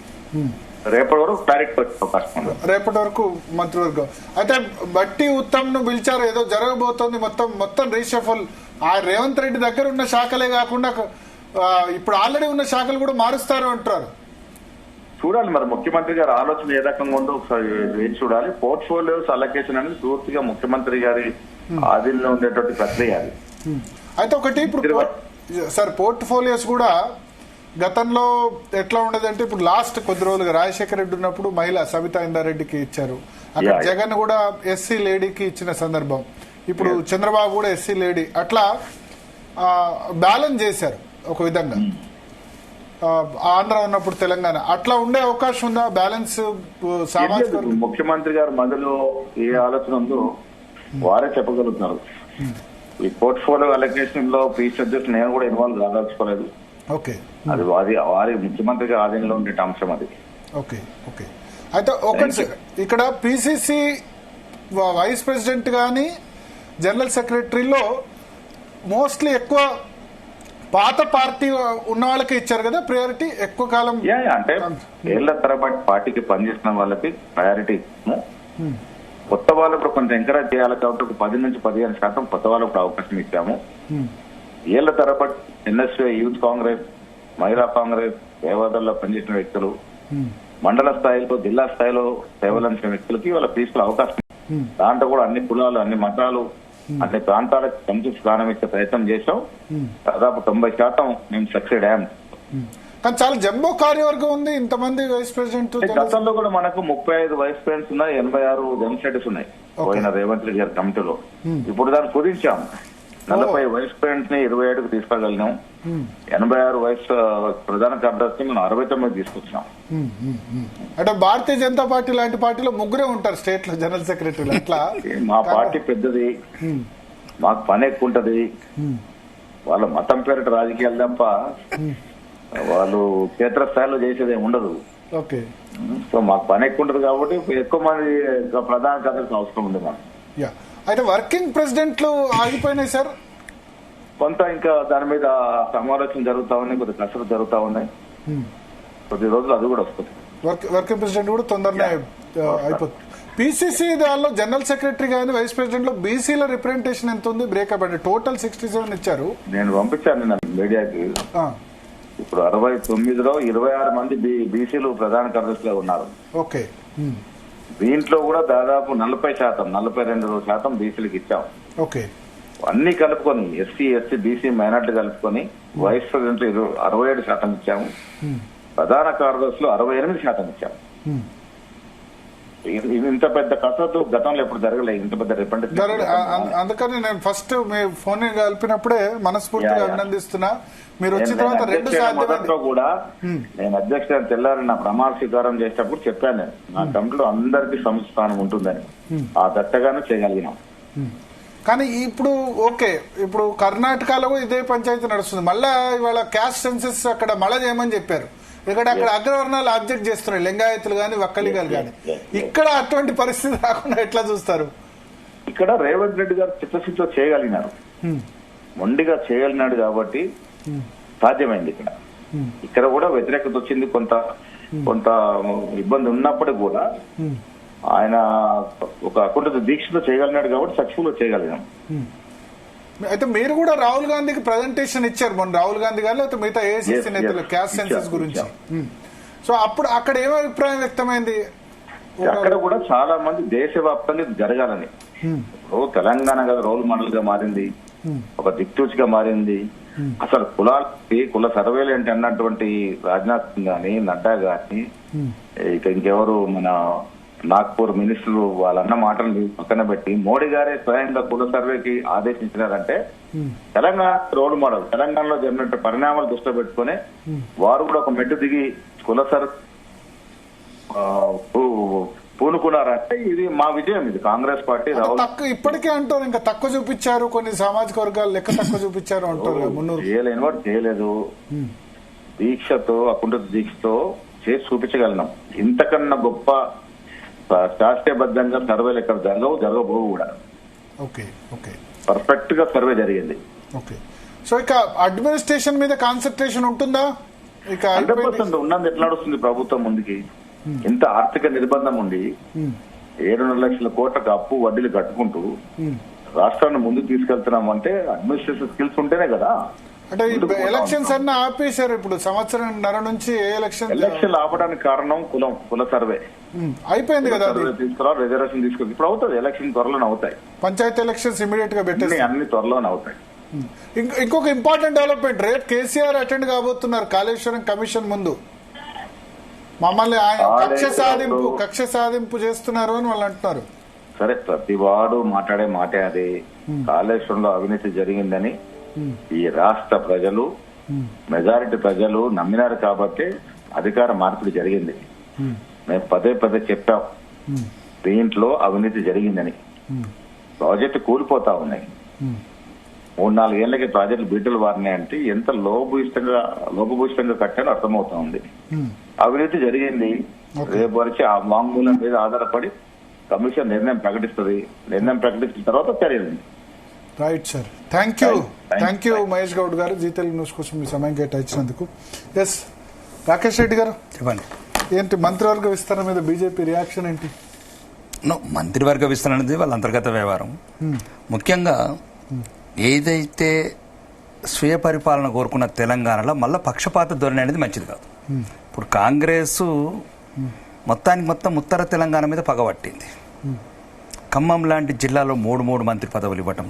రేపటి వరకు క్లారిటీ వచ్చే అవకాశం ఉంది. రేపటి వరకు మంత్రివర్గం. అయితే బట్టి ఉత్తమ్ ను పిలిచారు, ఏదో జరగబోతోంది, మొత్తం రీషఫల్ ఆ రేవంత్ రెడ్డి దగ్గర ఉన్న శాఖలే కాకుండా ఇప్పుడు ఆల్రెడీ ఉన్న శాఖలు కూడా మారుస్తారు అంటారు. చూడాలి మరి ముఖ్యమంత్రి గారి ఆలోచన ఏ రకంగా ఉందో ఒకసారి వేచి చూడాలి. పోర్ట్ఫోలియోస్ అలొకేషన్ అనేది పూర్తిగా ముఖ్యమంత్రి గారి ఆధీనంలో ఉండేటువంటి ప్రక్రియ అది. అయితే ఒకటి ఇప్పుడు సార్ పోర్ట్ఫోలియోస్ కూడా గతంలో ఎట్లా ఉండదంటే ఇప్పుడు లాస్ట్ కొద్ది రోజులుగా రాజశేఖర రెడ్డి ఉన్నప్పుడు మహిళ సబితా ఇందారెడ్డికి ఇచ్చారు. అక్కడ జగన్ కూడా ఎస్సీ లేడీకి ఇచ్చిన సందర్భం. ఇప్పుడు చంద్రబాబు కూడా ఎస్సీ లేడీ, అట్లా బ్యాలెన్స్ చేశారు ఒక విధంగా. ఆంధ్ర ఉన్నప్పుడు తెలంగాణ అట్లా ఉండే అవకాశం ఉందా? బ్యాలెన్స్ సామాజిక ముఖ్యమంత్రి గారు మధ్యలో ఏ ఆలోచన ఉందో వారే చెప్పగలుగుతున్నారు. ఈ పోర్ట్ఫోలియో అలొకేషన్ లో పీసీ అధ్యక్షుడు నేను కూడా ఇన్వాల్వ్ కాదలుచుకోలేదు. ఓకే, అది వారి ముఖ్యమంత్రి గారి ఆధీనంలో ఉండే అంశం అది. Okay okay. అయితే ఒకటి ఇక్కడ పిసిసి వైస్ ప్రెసిడెంట్ గానీ జనరల్ సెక్రటరీలో మోస్ట్లీ ఎక్కువ పాత పార్టీ ఉన్న వాళ్ళకి ఇచ్చారు కదా ప్రయారిటీ ఎక్కువ కాలం. అంటే ఏళ్ల తరబడి పార్టీకి పనిచేసిన వాళ్ళకి ప్రయారిటీ. కొత్త వాళ్ళు కూడా కొంచెం ఎంకరేజ్ చేయాలి కాబట్టి ఒక 10 నుంచి 15% కొత్త వాళ్ళకు అవకాశం ఇచ్చాము. ఏళ్ల తరబడి ఎన్ఎస్ఏ, యూత్ కాంగ్రెస్, మహిళా కాంగ్రెస్, సేవాదల్లో పనిచేసిన వ్యక్తులు, మండల స్థాయిలో జిల్లా స్థాయిలో సేవలందించిన వ్యక్తులకి వాళ్ళ తీసుకునే అవకాశం. దాంట్లో కూడా అన్ని కులాలు, అన్ని మతాలు, అన్ని ప్రాంతాలకు సంతృప్తి స్థానం ఇచ్చే ప్రయత్నం చేశాం. దాదాపు 90% మేము సక్సెడ్ అయ్యాం. కానీ చాలా జంబో కార్యవర్గం ఉంది, ఇంతమంది వైస్ ప్రెసిడెంట్. గతంలో కూడా మనకు 35 వైస్ ప్రెసిడెంట్స్ ఉన్నాయి, 86 జనరల్ సెక్రటరీస్ ఉన్నాయి పోయిన రేవంత్ రెడ్డి గారి కమిటీలో. ఇప్పుడు దాన్ని కుదించాం. 40 వైస్ ప్రెసిడెంట్స్ ని 27కు తీసుకెళ్ళగలిగినాం. 86 వైస్ ప్రధాన కార్యదర్శి మనం 69 తీసుకొచ్చినాం. అంటే భారతీయ జనతా పార్టీ లాంటి పార్టీలో ముగ్గురే ఉంటారు స్టేట్ లో జనరల్ సెక్రటరీలు. అట్లా మా పార్టీ పెద్దది, మాకు పని ఎక్కువ ఉంటది. వాళ్ళ మతం పేరిట రాజకీయాలు తప్ప వాళ్ళు క్షేత్రస్థాయిలో చేసేది ఏమి ఉండదు. ఓకే, సో మాకు పని ఎక్కువ ఉంటది కాబట్టి ఎక్కువ మంది ప్రధాన కార్యదర్శి అవసరం ఉంది మాకు. అయితే వర్కింగ్ ప్రెసిడెంట్లు ఆగిపోయినాయి సార్. కొంత ఇంకా దాని మీద సమాలోచన జరుగుతా ఉన్నాయి, కొద్ది కసరత్తు జరుగుతా ఉన్నాయి. కొద్ది రోజులు అది కూడా వస్తుంది. వర్కింగ్ ప్రెసిడెంట్ కూడా తొందరనే అయిపోతుంది. పిసిసి దానిలో జనరల్ సెక్రటరీ కానీ వైస్ ప్రెసిడెంట్ లో బీసీల రిప్రజెంటేషన్ ఎంత ఉంది? బ్రేకప్ అంటే టోటల్ 67 ఇచ్చారు. నేను పంపించాను నిన్న మీడియాకి. ఇప్పుడు 69లో 26 మంది బీసీలు ప్రధాన కార్యదర్శులు ఉన్నారు. ఓకే, దీంట్లో కూడా దాదాపు 40%, 42% బీసీలకు ఇచ్చాం. ఓకే, అన్ని కలుపుకొని ఎస్సీ, ఎస్టీ, బీసీ, మైనార్టీ కలుపుకొని వైస్ ప్రెసిడెంట్ 67% ఇచ్చాము. ప్రధాన కార్యదర్శులు 68% ఇచ్చాము. ఇంత పెద్ద కసరత్తు గతంలో ఎప్పుడు జరగలేదు, ఇంత పెద్ద రిప్రజెంటేషన్. అందుకని నేను ఫస్ట్ మీ ఫోన్ కలిపినప్పుడే మనస్ఫూర్తిగా అభినందిస్తున్నా. మీరు వచ్చిన తర్వాత 2 సాధ్యమో కూడా నేను అధ్యక్షుడు తెల్లారి నా ప్రమాణ స్వీకారం చేసేటప్పుడు చెప్పాను, నేను నా కమిటీలో అందరికీ సముచిత స్థానం ఉంటుందని. ఆ దట్టగానే చేయగలిగినాం. కానీ ఇప్పుడు ఓకే, ఇప్పుడు కర్ణాటకలో ఇదే పంచాయతీ నడుస్తుంది. మళ్ళా ఇవాళ క్యాస్ట్ సెన్సెస్ అక్కడ మళ్ళా చేయమని చెప్పారు. ఇక్కడ అక్కడ అగ్రవర్ణాలు ఆబ్జెక్ట్ చేస్తున్నాయి, లింగాయతులు గాని వక్కలిగాలు గాని. ఇక్కడ అటువంటి పరిస్థితి రాకుండా ఎట్లా చూస్తారు? ఇక్కడ రేవంత్ రెడ్డి గారు చిత్తశుద్ధితో చేయగలిగినారు, మొండిగా చేయగలిగినాడు కాబట్టి సాధ్యమైంది. ఇక్కడ కూడా వ్యతిరేకత వచ్చింది, కొంత ఇబ్బంది ఉన్నప్పటికీ కూడా ఆయన ఒక అకుంఠిత దీక్షతో చేయగలిగినాడు కాబట్టి సక్సెస్ఫుల్ గా చేయగలిగాం. అయితే మీరు కూడా రాహుల్ గాంధీకి ప్రజెంటేషన్ ఇచ్చారు మొన్న, రాహుల్ గాంధీ గారు లేకపోతే మిగతా ఏఐసీసీ నేతలు క్యాస్ట్ సెన్సస్ గురించి. సో అప్పుడు అక్కడ ఏం అభిప్రాయం వ్యక్తమైంది? అక్కడ కూడా చాలా మంది దేశవ్యాప్తంగా జరగాలని. తెలంగాణ కదా రోల్ మోడల్ గా మారింది, ఒక దిక్సూచిగా మారింది. అసలు కుల సర్వేలు ఏంటి అన్నటువంటి రాజ్నాథ్ సింగ్ గాని, నడ్డా గాని, ఇక ఇంకెవరు మన నాగ్పూర్ మినిస్టర్ వాళ్ళన్న మాటలు పక్కన పెట్టి మోడీ గారే స్వయంగా కుల సర్వేకి ఆదేశించినారంటే తెలంగాణ రోల్ మోడల్. తెలంగాణలో జరిగిన పరిణామాలు దృష్టిలో పెట్టుకుని వారు కూడా ఒక మెట్టు దిగి కుల సర్వే పూనుకున్నారంటే ఇది మా విజయం. ఇది కాంగ్రెస్ పార్టీ ఇప్పటికే అంటారు ఇంకా తక్కువ చూపించారు, కొన్ని సామాజిక వర్గాలు లెక్క తక్కువ చూపించారు అంటారు. చేయలేదు, దీక్షతో అకుంఠిత దీక్షతో చేసి చూపించగలిగినాం. ఇంతకన్నా గొప్ప శాస్త్రీయబద్ధంగా సర్వేలు ఎక్కడ జరగబోవు కూడా. ఓకే, ఓకే, పర్ఫెక్ట్ గా సర్వే జరిగింది. ఓకే, సో ఇక అడ్మినిస్ట్రేషన్ మీద కాన్సన్ట్రేషన్ ఉంటుందా? ఇక 100% ఉన్నది. ఎట్లా నడుస్తుంది ప్రభుత్వం ముందుకి? ఇంత ఆర్థిక నిర్బంధం ఉండి 7.5 లక్షల కోట్లకు అప్పు వడ్డీలు కట్టుకుంటూ రాష్ట్రాన్ని ముందుకు తీసుకెళ్తున్నాం అంటే అడ్మినిస్ట్రేషన్ స్కిల్స్ ఉంటేనే కదా. అంటే ఎలక్షన్స్ అన్న ఆపేశారు ఇప్పుడు సంవత్సరంన్నర నుంచి. ఏ ఎలక్షన్ ఆపడానికి కారణం కుల సర్వే అయిపోయింది కదా, తీసుకురా రిజర్వేషన్ తీసుకుని ఇప్పుడు అవుతుంది. ఎలక్షన్ త్వరలోనే అవుతాయి, పంచాయతీ ఎలక్షన్స్ ఇమీడియట్ గా పెట్టేసి అన్ని త్వరలోనే అవుతాయి. ఇంకొక ఇంపార్టెంట్ డెవలప్మెంట్, రేపు కేసీఆర్ అటెండ్ కాబోతున్నారు కాళేశ్వరం కమిషన్ ముందు. మమ్మల్ని ఆయన కక్ష సాధింపు చేస్తున్నారు అని వాళ్ళు అంటున్నారు. సరే, ప్రతి వాడు మాట్లాడే మాటే అది. కాళేశ్వరంలో అవినీతి జరిగిందని ఈ రాష్ట్ర ప్రజలు, మెజారిటీ ప్రజలు నమ్మినారు కాబట్టి అధికార మార్పిడి జరిగింది. మేము పదే చెప్పాం దీంట్లో అవినీతి జరిగిందని. ప్రాజెక్టు కూలిపోతా ఉన్నాయి. 3-4 ఏళ్లకి ప్రాజెక్టులు బీటలు వారినాయంటే ఎంత లోపభూయిష్టంగా కట్టాలో అర్థమవుతా ఉంది. అవినీతి జరిగింది. రేపు వరకు ఆ వాంగ్మూలం మీద ఆధారపడి కమిషన్ నిర్ణయం ప్రకటిస్తుంది. నిర్ణయం ప్రకటించిన తర్వాత చర్యలు. Right sir, thank you Mahesh Goud గారు, జీ తెలుగు న్యూస్ కోసం మీ సమయం కేటాయించినందుకు. ఎస్ రాకేష్ రెడ్డి గారు చెప్పండి, ఏంటి మంత్రివర్గ విస్తరణ మీద బీజేపీ రియాక్షన్ ఏంటి? మంత్రివర్గ విస్తరణ అనేది వాళ్ళ అంతర్గత వ్యవహారం. ముఖ్యంగా ఏదైతే స్వీయ పరిపాలన కోరుకున్న తెలంగాణలో మళ్ళీ పక్షపాత ధోరణి అనేది మంచిది కాదు. ఇప్పుడు కాంగ్రెస్ మొత్తానికి మొత్తం ఉత్తర తెలంగాణ మీద పగబట్టింది. ఖమ్మం లాంటి జిల్లాలో 3 మంత్రి పదవులు ఇవ్వటం,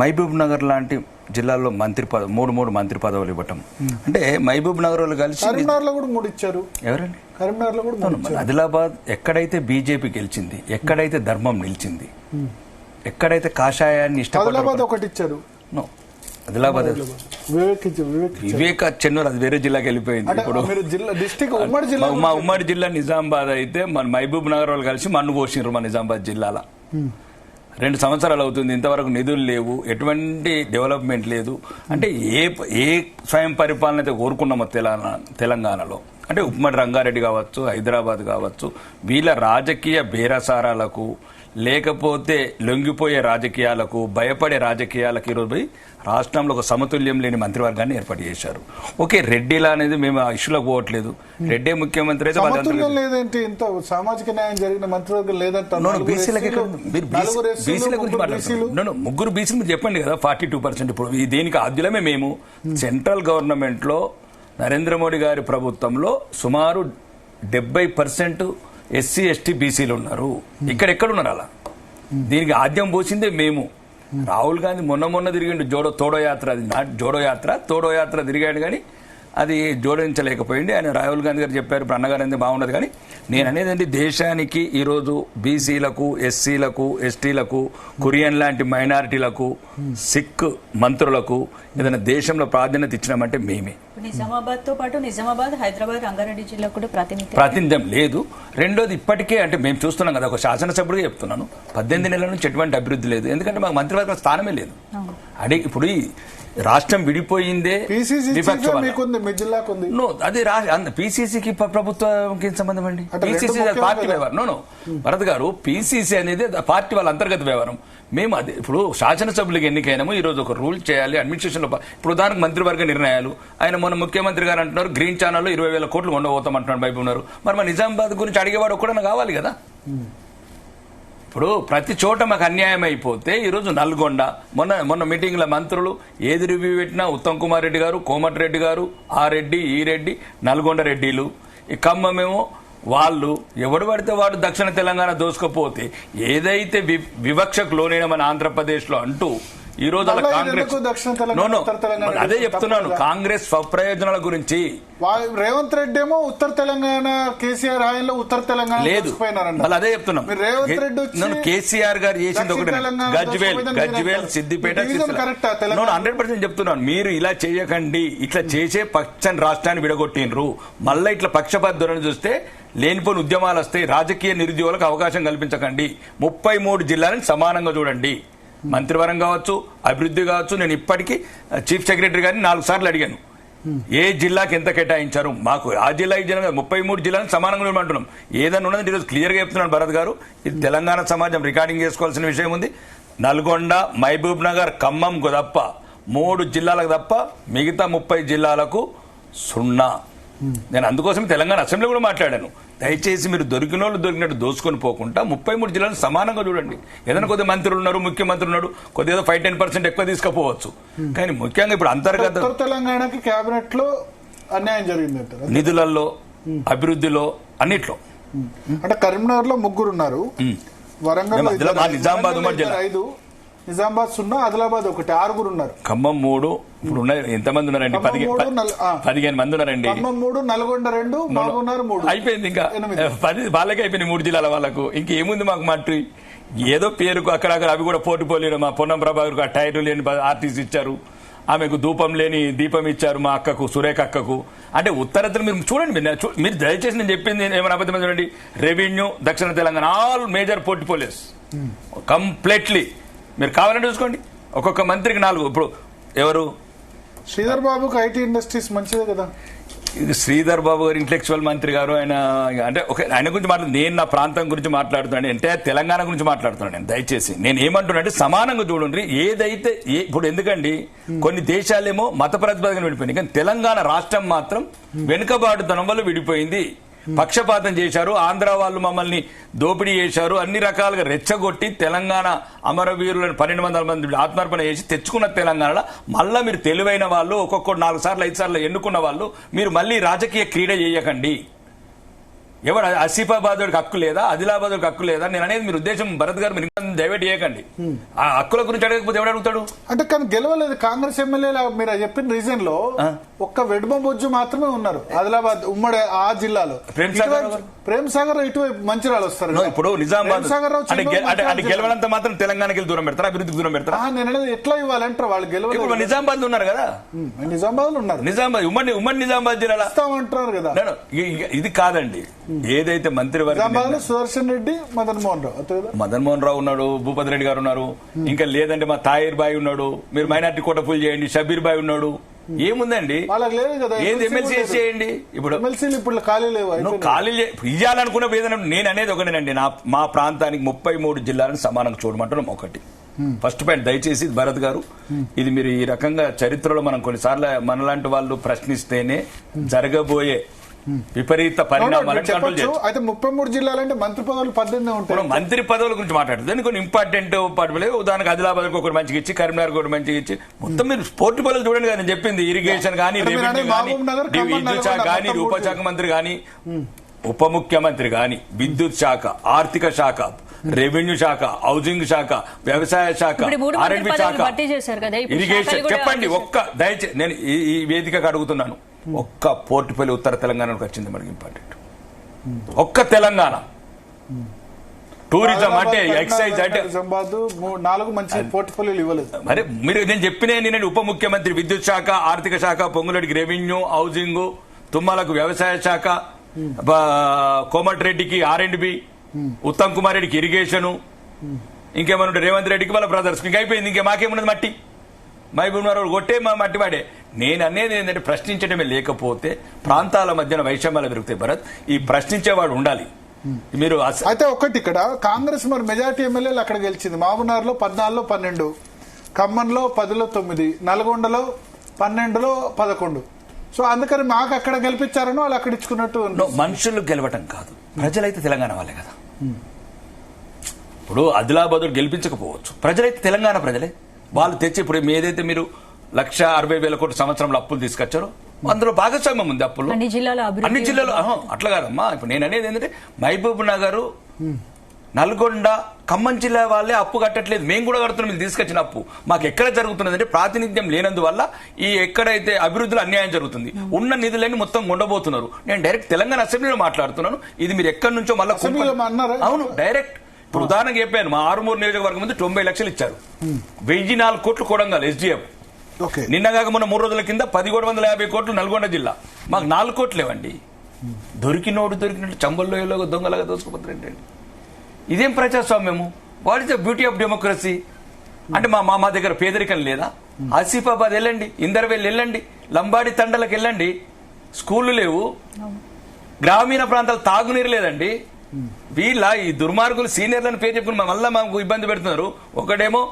మహబూబ్ నగర్ లాంటి జిల్లాల్లో 3 మంత్రి పదవులు ఇవ్వటం. అంటే మహబూబ్ నగర్ వాళ్ళు కలిసి కరీంనగర్లో కూడా 3 ఇచ్చారు. ఎవరండి? కరీంనగర్లో కూడా 3 ఇచ్చారు. ఆదిలాబాద్ ఎక్కడైతే బీజేపీ గెలిచింది, ఎక్కడైతే ధర్మం నిలిచింది, ఎక్కడైతే కాషాయాన్ని ఇష్టపడ్డారు, ఒకటి ఇచ్చారు. ఆదిలాబాద్ వివేక్ చెన్నూరు అది వేరే జిల్లాకి వెళ్ళిపోయింది. ఇప్పుడు మా ఉమ్మడి జిల్లా నిజామాబాద్ అయితే మన మహబూబ్ నగర్ వాళ్ళు కలిసి మన్ను పోసినారు మా నిజామాబాద్ జిల్లాలో. 2 సంవత్సరాలు అవుతుంది, ఇంతవరకు నిధులు లేవు, ఎటువంటి డెవలప్మెంట్ లేదు. అంటే ఏ స్వయం పరిపాలన అయితే కోరుకున్నామో తెలంగాణలో, అంటే ఉమ్మడి రంగారెడ్డి కావచ్చు, హైదరాబాద్ కావచ్చు, వీళ్ళ రాజకీయ బేరసారాలకు, లేకపోతే లొంగిపోయే రాజకీయాలకు, భయపడే రాజకీయాలకు ఈరోజు రాష్ట్రంలో ఒక సమతుల్యం లేని మంత్రివర్గాన్ని ఏర్పాటు చేశారు. ఓకే, రెడ్డిలా అనేది మేము ఆ ఇష్యూలోకి పోవట్లేదు. రెడ్డి ముఖ్యమంత్రి అయితే సామాజిక న్యాయం జరిగిన మంత్రివర్గం లేదంటే ముగ్గురు బీసీలు మీరు చెప్పండి కదా, 42%. ఇప్పుడు దీనికి ఆద్యులమే మేము. సెంట్రల్ గవర్నమెంట్ లో నరేంద్ర మోడీ గారి ప్రభుత్వంలో సుమారు 70% ఎస్సీ ఎస్టీ బీసీలు ఉన్నారు. ఎక్కడున్నారు అలా? దీనికి ఆద్యం పోసిందే మేము. రాహుల్ గాంధీ మొన్న తిరిగిండు తోడో యాత్ర, అది తోడో యాత్ర తిరిగాడు కానీ అది జోడించలేకపోయింది. ఆయన రాహుల్ గాంధీ గారు చెప్పారు, ఇప్పుడు అన్నగారు అనేది బాగుండదు. కానీ నేను అనేది దేశానికి ఈరోజు బీసీలకు, ఎస్సీలకు, ఎస్టీలకు, కొరియన్ లాంటి మైనారిటీలకు, సిక్ మంత్రులకు ఏదైనా దేశంలో ప్రాధాన్యత ఇచ్చినామంటే మేమే. నిజామాబాద్ తో పాటు నిజామాబాద్, హైదరాబాద్, రంగారెడ్డి జిల్లా కూడా ప్రాతినిధ్యం లేదు. రెండోది, ఇప్పటికే అంటే మేము చూస్తున్నాం కదా, ఒక శాసనసభ్యుడిగా చెప్తున్నాను, 18 నెలల నుంచి ఎటువంటి అభివృద్ధి లేదు. ఎందుకంటే మాకు మంత్రివర్గం స్థానమే లేదు. ఇప్పుడు రాష్ట్రం విడిపోయిందే అది పీసీసీకి ప్రభుత్వానికి సంబంధం అండి. పీసీసీ పార్టీ వ్యవహారం. భరత్ గారు, పీసీసీ అనేది పార్టీ వాళ్ళ అంతర్గత వ్యవహారం. మేము అది ఇప్పుడు శాసనసభ్యులకు ఎన్నికైనాము, ఈ రోజు ఒక రూల్ చేయాలి అడ్మినిస్ట్రేషన్ లో. ఇప్పుడు ఉదాహరణకు మంత్రివర్గ నిర్ణయాలు, ఆయన మొన్న ముఖ్యమంత్రి గారు అంటున్నారు గ్రీన్ ఛానల్లో 20,000 కోట్లు ఉండబోతాం అంటున్నారు, వైపు ఉన్నారు. మరి మా నిజామాబాద్ గురించి అడిగేవాడు ఒక్కడన్నా కావాలి కదా. ఇప్పుడు ప్రతి చోట మాకు అన్యాయం అయిపోతే ఈరోజు నల్గొండ మొన్న మీటింగ్ల మంత్రులు ఏది రివ్యూ పెట్టినా ఉత్తమ్ కుమార్ రెడ్డి గారు, కోమటిరెడ్డి గారు, ఆ రెడ్డి, ఈ రెడ్డి, నల్గొండ రెడ్డిలు, ఈ ఖమ్మమేమో వాళ్ళు ఎవడు పడితే వాడు దక్షిణ తెలంగాణ దోసుకపోతే ఏదైతే వివక్షకు లోనైన మన ఆంధ్రప్రదేశ్ లో అంటూ ఈ రోజు అలా కాంగ్రెస్ అదే చెప్తున్నాను, కాంగ్రెస్ స్వప్రయోజనాల గురించి. రేవంత్ రెడ్డి ఏమో ఉత్తర తెలంగాణ కేసీఆర్ హయాంలో ఉత్తర తెలంగాణ లేదు, మళ్ళీ అదే చెప్తున్నాం. రేవంత్ రెడ్డి కేసీఆర్ గారు చేసింది ఒకటి, గజ్వేల్ సిద్దిపేట 100% చెప్తున్నాను. మీరు ఇలా చేయకండి, ఇట్లా చేసే పచ్చని రాష్ట్రాన్ని విడగొట్టినరు. మళ్ళీ ఇట్లా పక్షపాత ధోరణి చూస్తే లేనిపోని ఉద్యమాలు వస్తాయి. రాజకీయ నిరుద్యోగులకు అవకాశం కల్పించకండి. 33 జిల్లాలను సమానంగా చూడండి. మంత్రివరం కావచ్చు, అభివృద్ధి కావచ్చు. నేను ఇప్పటికీ చీఫ్ సెక్రటరీ గారిని 4 సార్లు అడిగాను, ఏ జిల్లాకి ఎంత కేటాయించారు. మాకు ఆ జిల్లా ఈ జిల్లా 33 జిల్లాలను సమానంగా చూడమంటున్నాం. ఏదైనా ఉన్నది ఈరోజు క్లియర్ గా చెప్తున్నాను భరత్ గారు. ఇది తెలంగాణ సమాజం రికార్డింగ్ చేసుకోవాల్సిన విషయం ఉంది. నల్గొండ, మహబూబ్ నగర్, ఖమ్మం తప్ప 3 జిల్లాలకు తప్ప మిగతా 30 జిల్లాలకు 0. నేను అందుకోసం తెలంగాణ అసెంబ్లీ కూడా మాట్లాడాను. దయచేసి మీరు దొరికిన వాళ్ళు దొరికినట్టు దోసుకొని పోకుండా 33 జిల్లాలు సమానంగా చూడండి. ఏదైనా కొద్ది మంత్రులు ఉన్నారు, ముఖ్యమంత్రి ఉన్నాడు, కొద్దిగా 5-10% ఎక్కువ తీసుకుపోవచ్చు. కానీ ముఖ్యంగా ఇప్పుడు అంతర్గత ఉత్తర తెలంగాణకి కేబినెట్ లో అన్యాయం జరిగిందంట, నిధులలో, అభివృద్ధిలో, అన్నిట్లో. అంటే కరీంనగర్ లో 3 ఉన్నారు, వరంగల్ నిజామాబాద్ ఉమ్మడి జిల్లా 5, నిజామాబాద్ 0, ఆదిలాబాద్ 1, 6 ఉన్నారు. ఖమ్మం 3. ఇప్పుడు ఉన్నాయి ఎంతమంది ఉన్నారండి? 15 మంది ఉన్నారండి. ఖమ్మం 3, నల్గొండ 2, మహబూబ్నగర్ 3. అయిపోయింది. ఇంకా 10 వాళ్ళకే అయిపోయింది 3 జిల్లాల వాళ్ళకు. ఇంకేముంది మాకు మట్టి? ఏదో పేరుకు అక్కడక్కడ అవి కూడా పోటీపోలేరు. మా పొన్నం ప్రభాకర్కు ఆ టైరు లేని ఆర్టీసీ ఇచ్చారు, ఆమెకు ధూపం లేని దీపం ఇచ్చారు, మా అక్కకు సురేఖ అక్కకు. అంటే ఉత్తరత్తులు మీరు చూడండి, మీరు దయచేసి నేను చెప్పింది ఏమైనా అబద్ధం చూడండి. రెవెన్యూ, దక్షిణ Telangana, all major portfolios completely మీరు కావాలని చూసుకోండి. ఒక్కొక్క మంత్రికి 4. ఇప్పుడు ఎవరు? శ్రీధర్ బాబుకి ఐటీ ఇండస్ట్రీస్ మంచిదే కదా. ఇది శ్రీధర్ బాబు గారు ఇంటలెక్చువల్ మంత్రి గారు. ఆయన అంటే ఆయన గురించి మాట్లాడు, నేను నా ప్రాంతం గురించి మాట్లాడుతున్నాను, అంటే తెలంగాణ గురించి మాట్లాడుతున్నాను. నేను దయచేసి నేను ఏమంటున్నానంటే సమానంగా చూడండి. ఏదైతే ఇప్పుడు ఎందుకండి కొన్ని దేశాలేమో మత ప్రతిపాదన విడిపోయింది, కానీ తెలంగాణ రాష్ట్రం మాత్రం వెనుకబాటుతనం వల్ల విడిపోయింది. పక్షపాతం చేశారు, ఆంధ్ర వాళ్ళు మమ్మల్ని దోపిడీ చేశారు, అన్ని రకాలుగా రెచ్చగొట్టి తెలంగాణ అమరవీరులను 1200 మంది ఆత్మార్పణ చేసి తెచ్చుకున్న తెలంగాణలో మళ్ళా మీరు తెలివైన వాళ్ళు, ఒక్కొక్కరు 4 సార్లు 5 సార్లు ఎన్నుకున్న వాళ్ళు, మీరు మళ్ళీ రాజకీయ క్రీడ చేయకండి. ఎవడు ఆసిఫాబాద్ హక్కు లేదా, ఆదిలాబాద్ హక్కు లేదా? నేను అనేది మీరు ఉద్దేశం భరత్ గారు, మీరు డైవర్ట్ చేయకండి. ఆ హక్కుల గురించి అడగకపోతే ఎవడు అడుగుతాడు? అంటే కానీ గెలవలేదు కాంగ్రెస్ ఎమ్మెల్యేలు. మీరు చెప్పిన రీజన్ లో ఒక్క వెడ్మ బొజ్జు మాత్రమే ఉన్నారు ఆదిలాబాద్ ఉమ్మడి ఆ జిల్లాలో. ప్రేమ్ సాగర్ ఇటువైపు మంచిర్యాల వస్తారు. ఇప్పుడు నిజామాబాద్ అంటే గెలవనంత మాత్రం తెలంగాణకి దూరం పెడతారా, అభివృద్ధికి దూరం పెడతారా? నేను అనేది ఎట్లా ఇవ్వాలంటారు వాళ్ళు గెలవలేదు. ఇప్పుడు నిజామాబాద్ ఉన్నారు కదా, నిజామాబాద్ లో ఉన్నారు, నిజామాబాద్ ఉమ్మడి నిజామాబాద్ జిల్లా ఇస్తామంటున్నారు కదా. ఇది కాదండి. ఏదైతే మంత్రివర్గం సుదర్శన్ రెడ్డి, మదన్ మోహన్ రావు ఉన్నాడు, భూపతి రెడ్డి గారు ఉన్నారు, ఇంకా లేదంటే మా తాయిర్ బాయ్ ఉన్నాడు, మీరు మైనార్టీ కోట ఫుల్ చేయండి, షబీర్ బాయ్ ఉన్నాడు, ఏముందండి ఏంది ఎమ్మెల్సీ చేయండి. ఇప్పుడు ఖాళీ ఇవ్వాలనుకున్న ఏదైనా నేను అనేది ఒకటేనండి, మా ప్రాంతానికి 33 జిల్లాలను సమానంగా చూడమంటున్నాం. ఒకటి ఫస్ట్ పాయింట్, దయచేసి భరత్ గారు, ఇది మీరు ఈ రకంగా చరిత్రలో మనం కొన్నిసార్లు మనలాంటి వాళ్ళు ప్రశ్నిస్తేనే జరగబోయే విపరీత పరిణామాలను కంట్రోల్ చేయొచ్చు. అయితే 33 జిల్లాలంటే మంత్రి పదవులు 18 ఉంటాయి. మంత్రి పదవుల గురించి మాట్లాడుతుంది కొన్ని ఇంపార్టెంట్ పదవులు. ఉదాహరణకు ఆదిలాబాద్ ఒకటి మంచిగా ఇచ్చి, కరీంనగర్ ఒకటి మంచిగా ఇచ్చి, మొత్తం మీరు స్పోర్ట్ పదవులు చూడండి కదా. నేను చెప్పింది ఇరిగేషన్ కానీ, రెవెన్యూ కానీ, విద్యుత్ శాఖ కానీ, రూపశాఖ మంత్రి కానీ, ఉప ముఖ్యమంత్రి కానీ, విద్యుత్ శాఖ, ఆర్థిక శాఖ, రెవెన్యూ శాఖ, హౌసింగ్ శాఖ, వ్యవసాయ శాఖ, ఆర్ఎండ్బి శాఖ, ఇరిగేషన్. చెప్పండి ఒక్క దయచేసి నేను ఈ వేదికకు అడుగుతున్నాను, ఒక్క పోర్టుపల్లి ఉత్తర తెలంగాణకు వచ్చింది మనకి ఇంపార్టెంట్. ఒక్క తెలంగాణ టూరిజం అంటే ఎక్సైజ్ అంటే 4 మంచి పోర్ట్ఫోలియోలు ఇవ్వలేదు. మరి మీరు నేను చెప్పిన నేను ఉప ముఖ్యమంత్రి విద్యుత్ శాఖ, ఆర్థిక శాఖ, పొంగులేటికి రెవెన్యూ, హౌసింగ్, తుమ్మలకు వ్యవసాయ శాఖ, కోమటిరెడ్డికి ఆర్ఎండ్బి, ఉత్తమ్ కుమార్ రెడ్డికి ఇరిగేషను, ఇంకేమన్నా రేవంత్ రెడ్డికి వాళ్ళ బ్రదర్స్. ఇంకా అయిపోయింది, ఇంకా మాకేమున్నది మట్టి. మహబూబ్నగర్ కొట్టే మా మట్టి వాడే. నేను అనేది ఏంటంటే ప్రశ్నించడమే, లేకపోతే ప్రాంతాల మధ్యన వైషమ్యాలు పెరుగుతాయి. భరత్, ఈ ప్రశ్నించేవాడు ఉండాలి. మీరు అయితే ఒకటి ఇక్కడ కాంగ్రెస్ మరి మెజార్టీ ఎమ్మెల్యేలు అక్కడ గెలిచింది. మహబూబ్నగర్లో 14లో 12, ఖమ్మంలో 10లో 9, నల్గొండలో 12లో 11. సో అందుకని మాకు అక్కడ గెలిపించారని వాళ్ళు అక్కడ ఇచ్చుకున్నట్టు. మనుషులు గెలవటం కాదు, ప్రజలైతే తెలంగాణ వాళ్ళే కదా. ఇప్పుడు ఆదిలాబాద్ గెలిపించకపోవచ్చు, ప్రజలైతే తెలంగాణ ప్రజలే. వాళ్ళు తెచ్చి ఇప్పుడు ఏదైతే మీరు 1,60,000 కోట్ల సంవత్సరంలో అప్పులు తీసుకొచ్చారో అందులో భాగస్వామ్యం ఉంది. అప్పులు అన్ని జిల్లాలో అట్లా కాదమ్మా. ఇప్పుడు నేను అనేది ఏంటంటే మహబూబ్ నగర్, నల్గొండ, ఖమ్మం జిల్లా వాళ్ళే అప్పు కట్టట్లేదు, మేము కూడా కడుతున్నాం. మీరు తీసుకొచ్చిన అప్పు మాకు ఎక్కడ జరుగుతున్నది అంటే ప్రాతినిధ్యం లేనందువల్ల ఈ ఎక్కడైతే అభివృద్ధిలో అన్యాయం జరుగుతుంది, ఉన్న నిధులన్నీ మొత్తం ఉండబోతున్నారు. నేను డైరెక్ట్ తెలంగాణ అసెంబ్లీలో మాట్లాడుతున్నాను. ఇది మీరు ఎక్కడి నుంచో మళ్ళీ అవును డైరెక్ట్. ఇప్పుడు ఉదాహరణకు చెప్పాను, మా ఆరుమూరు నియోజకవర్గం ముందు 90 లక్షలు ఇచ్చారు, 1004 కోట్లు కొడంగల్ ఎస్డిఎఫ్. నిన్నగాక మొన్న 3 రోజుల కింద 10,150 కోట్లు నల్గొండ జిల్లా. మాకు 4 కోట్లు లేవండి. దొరికినట్టు చంబల్లో దొంగలాగా దోచుకుపోతారండి. ఇదేం ప్రజాస్వామ్యము? What is the beauty of democracy? అంటే మా దగ్గర పేదరికం లేదా? ఆసిఫాబాద్ వెళ్ళండి, ఇందర్వేల్ వెళ్ళండి, లంబాడి తండలకు వెళ్ళండి, స్కూళ్లు లేవు, గ్రామీణ ప్రాంతాలు తాగునీరు లేదండి. వీళ్ళ ఈ దుర్మార్గులు సీనియర్లను పేరు చెప్పుకుని మళ్ళా మాకు ఇబ్బంది పెడుతున్నారు. ఒకడేమో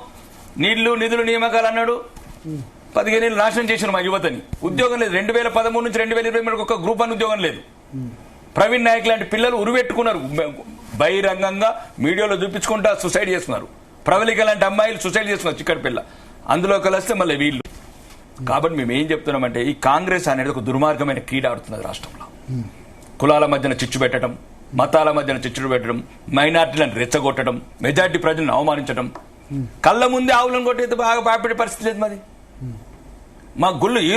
నిధులు నియామకాలు అన్నాడు, 15 ఏళ్ళు నాశనం చేసిన మా యువతని. ఉద్యోగం లేదు. 2013 నుంచి 2023 ఒక గ్రూప్ 1 ఉద్యోగం లేదు. ప్రవీణ్ నాయక్ లాంటి పిల్లలు ఉరిపెట్టుకున్నారు, బహిరంగంగా మీడియాలో చూపించుకుంటా సూసైడ్ చేస్తున్నారు. ప్రవళిక లాంటి అమ్మాయిలు సూసైడ్ చేస్తున్నారు, చిక్కడి పిల్ల. అందులో కలిస్తే మళ్ళీ వీళ్ళు. కాబట్టి మేము ఏం చెప్తున్నామంటే ఈ కాంగ్రెస్ అనేది ఒక దుర్మార్గమైన క్రీడ ఆడుతున్నది రాష్ట్రంలో. కులాల మధ్యన చిచ్చు పెట్టడం, మతాల మధ్యన చిచ్చుడు పెట్టడం, మైనార్టీలను రెచ్చగొట్టడం, మెజార్టీ ప్రజలను అవమానించడం, కళ్ళ ముందే ఆవులను కొట్టేది బాగా పాపడే పరిస్థితి లేదు మాది. మా గుళ్ళు ఈ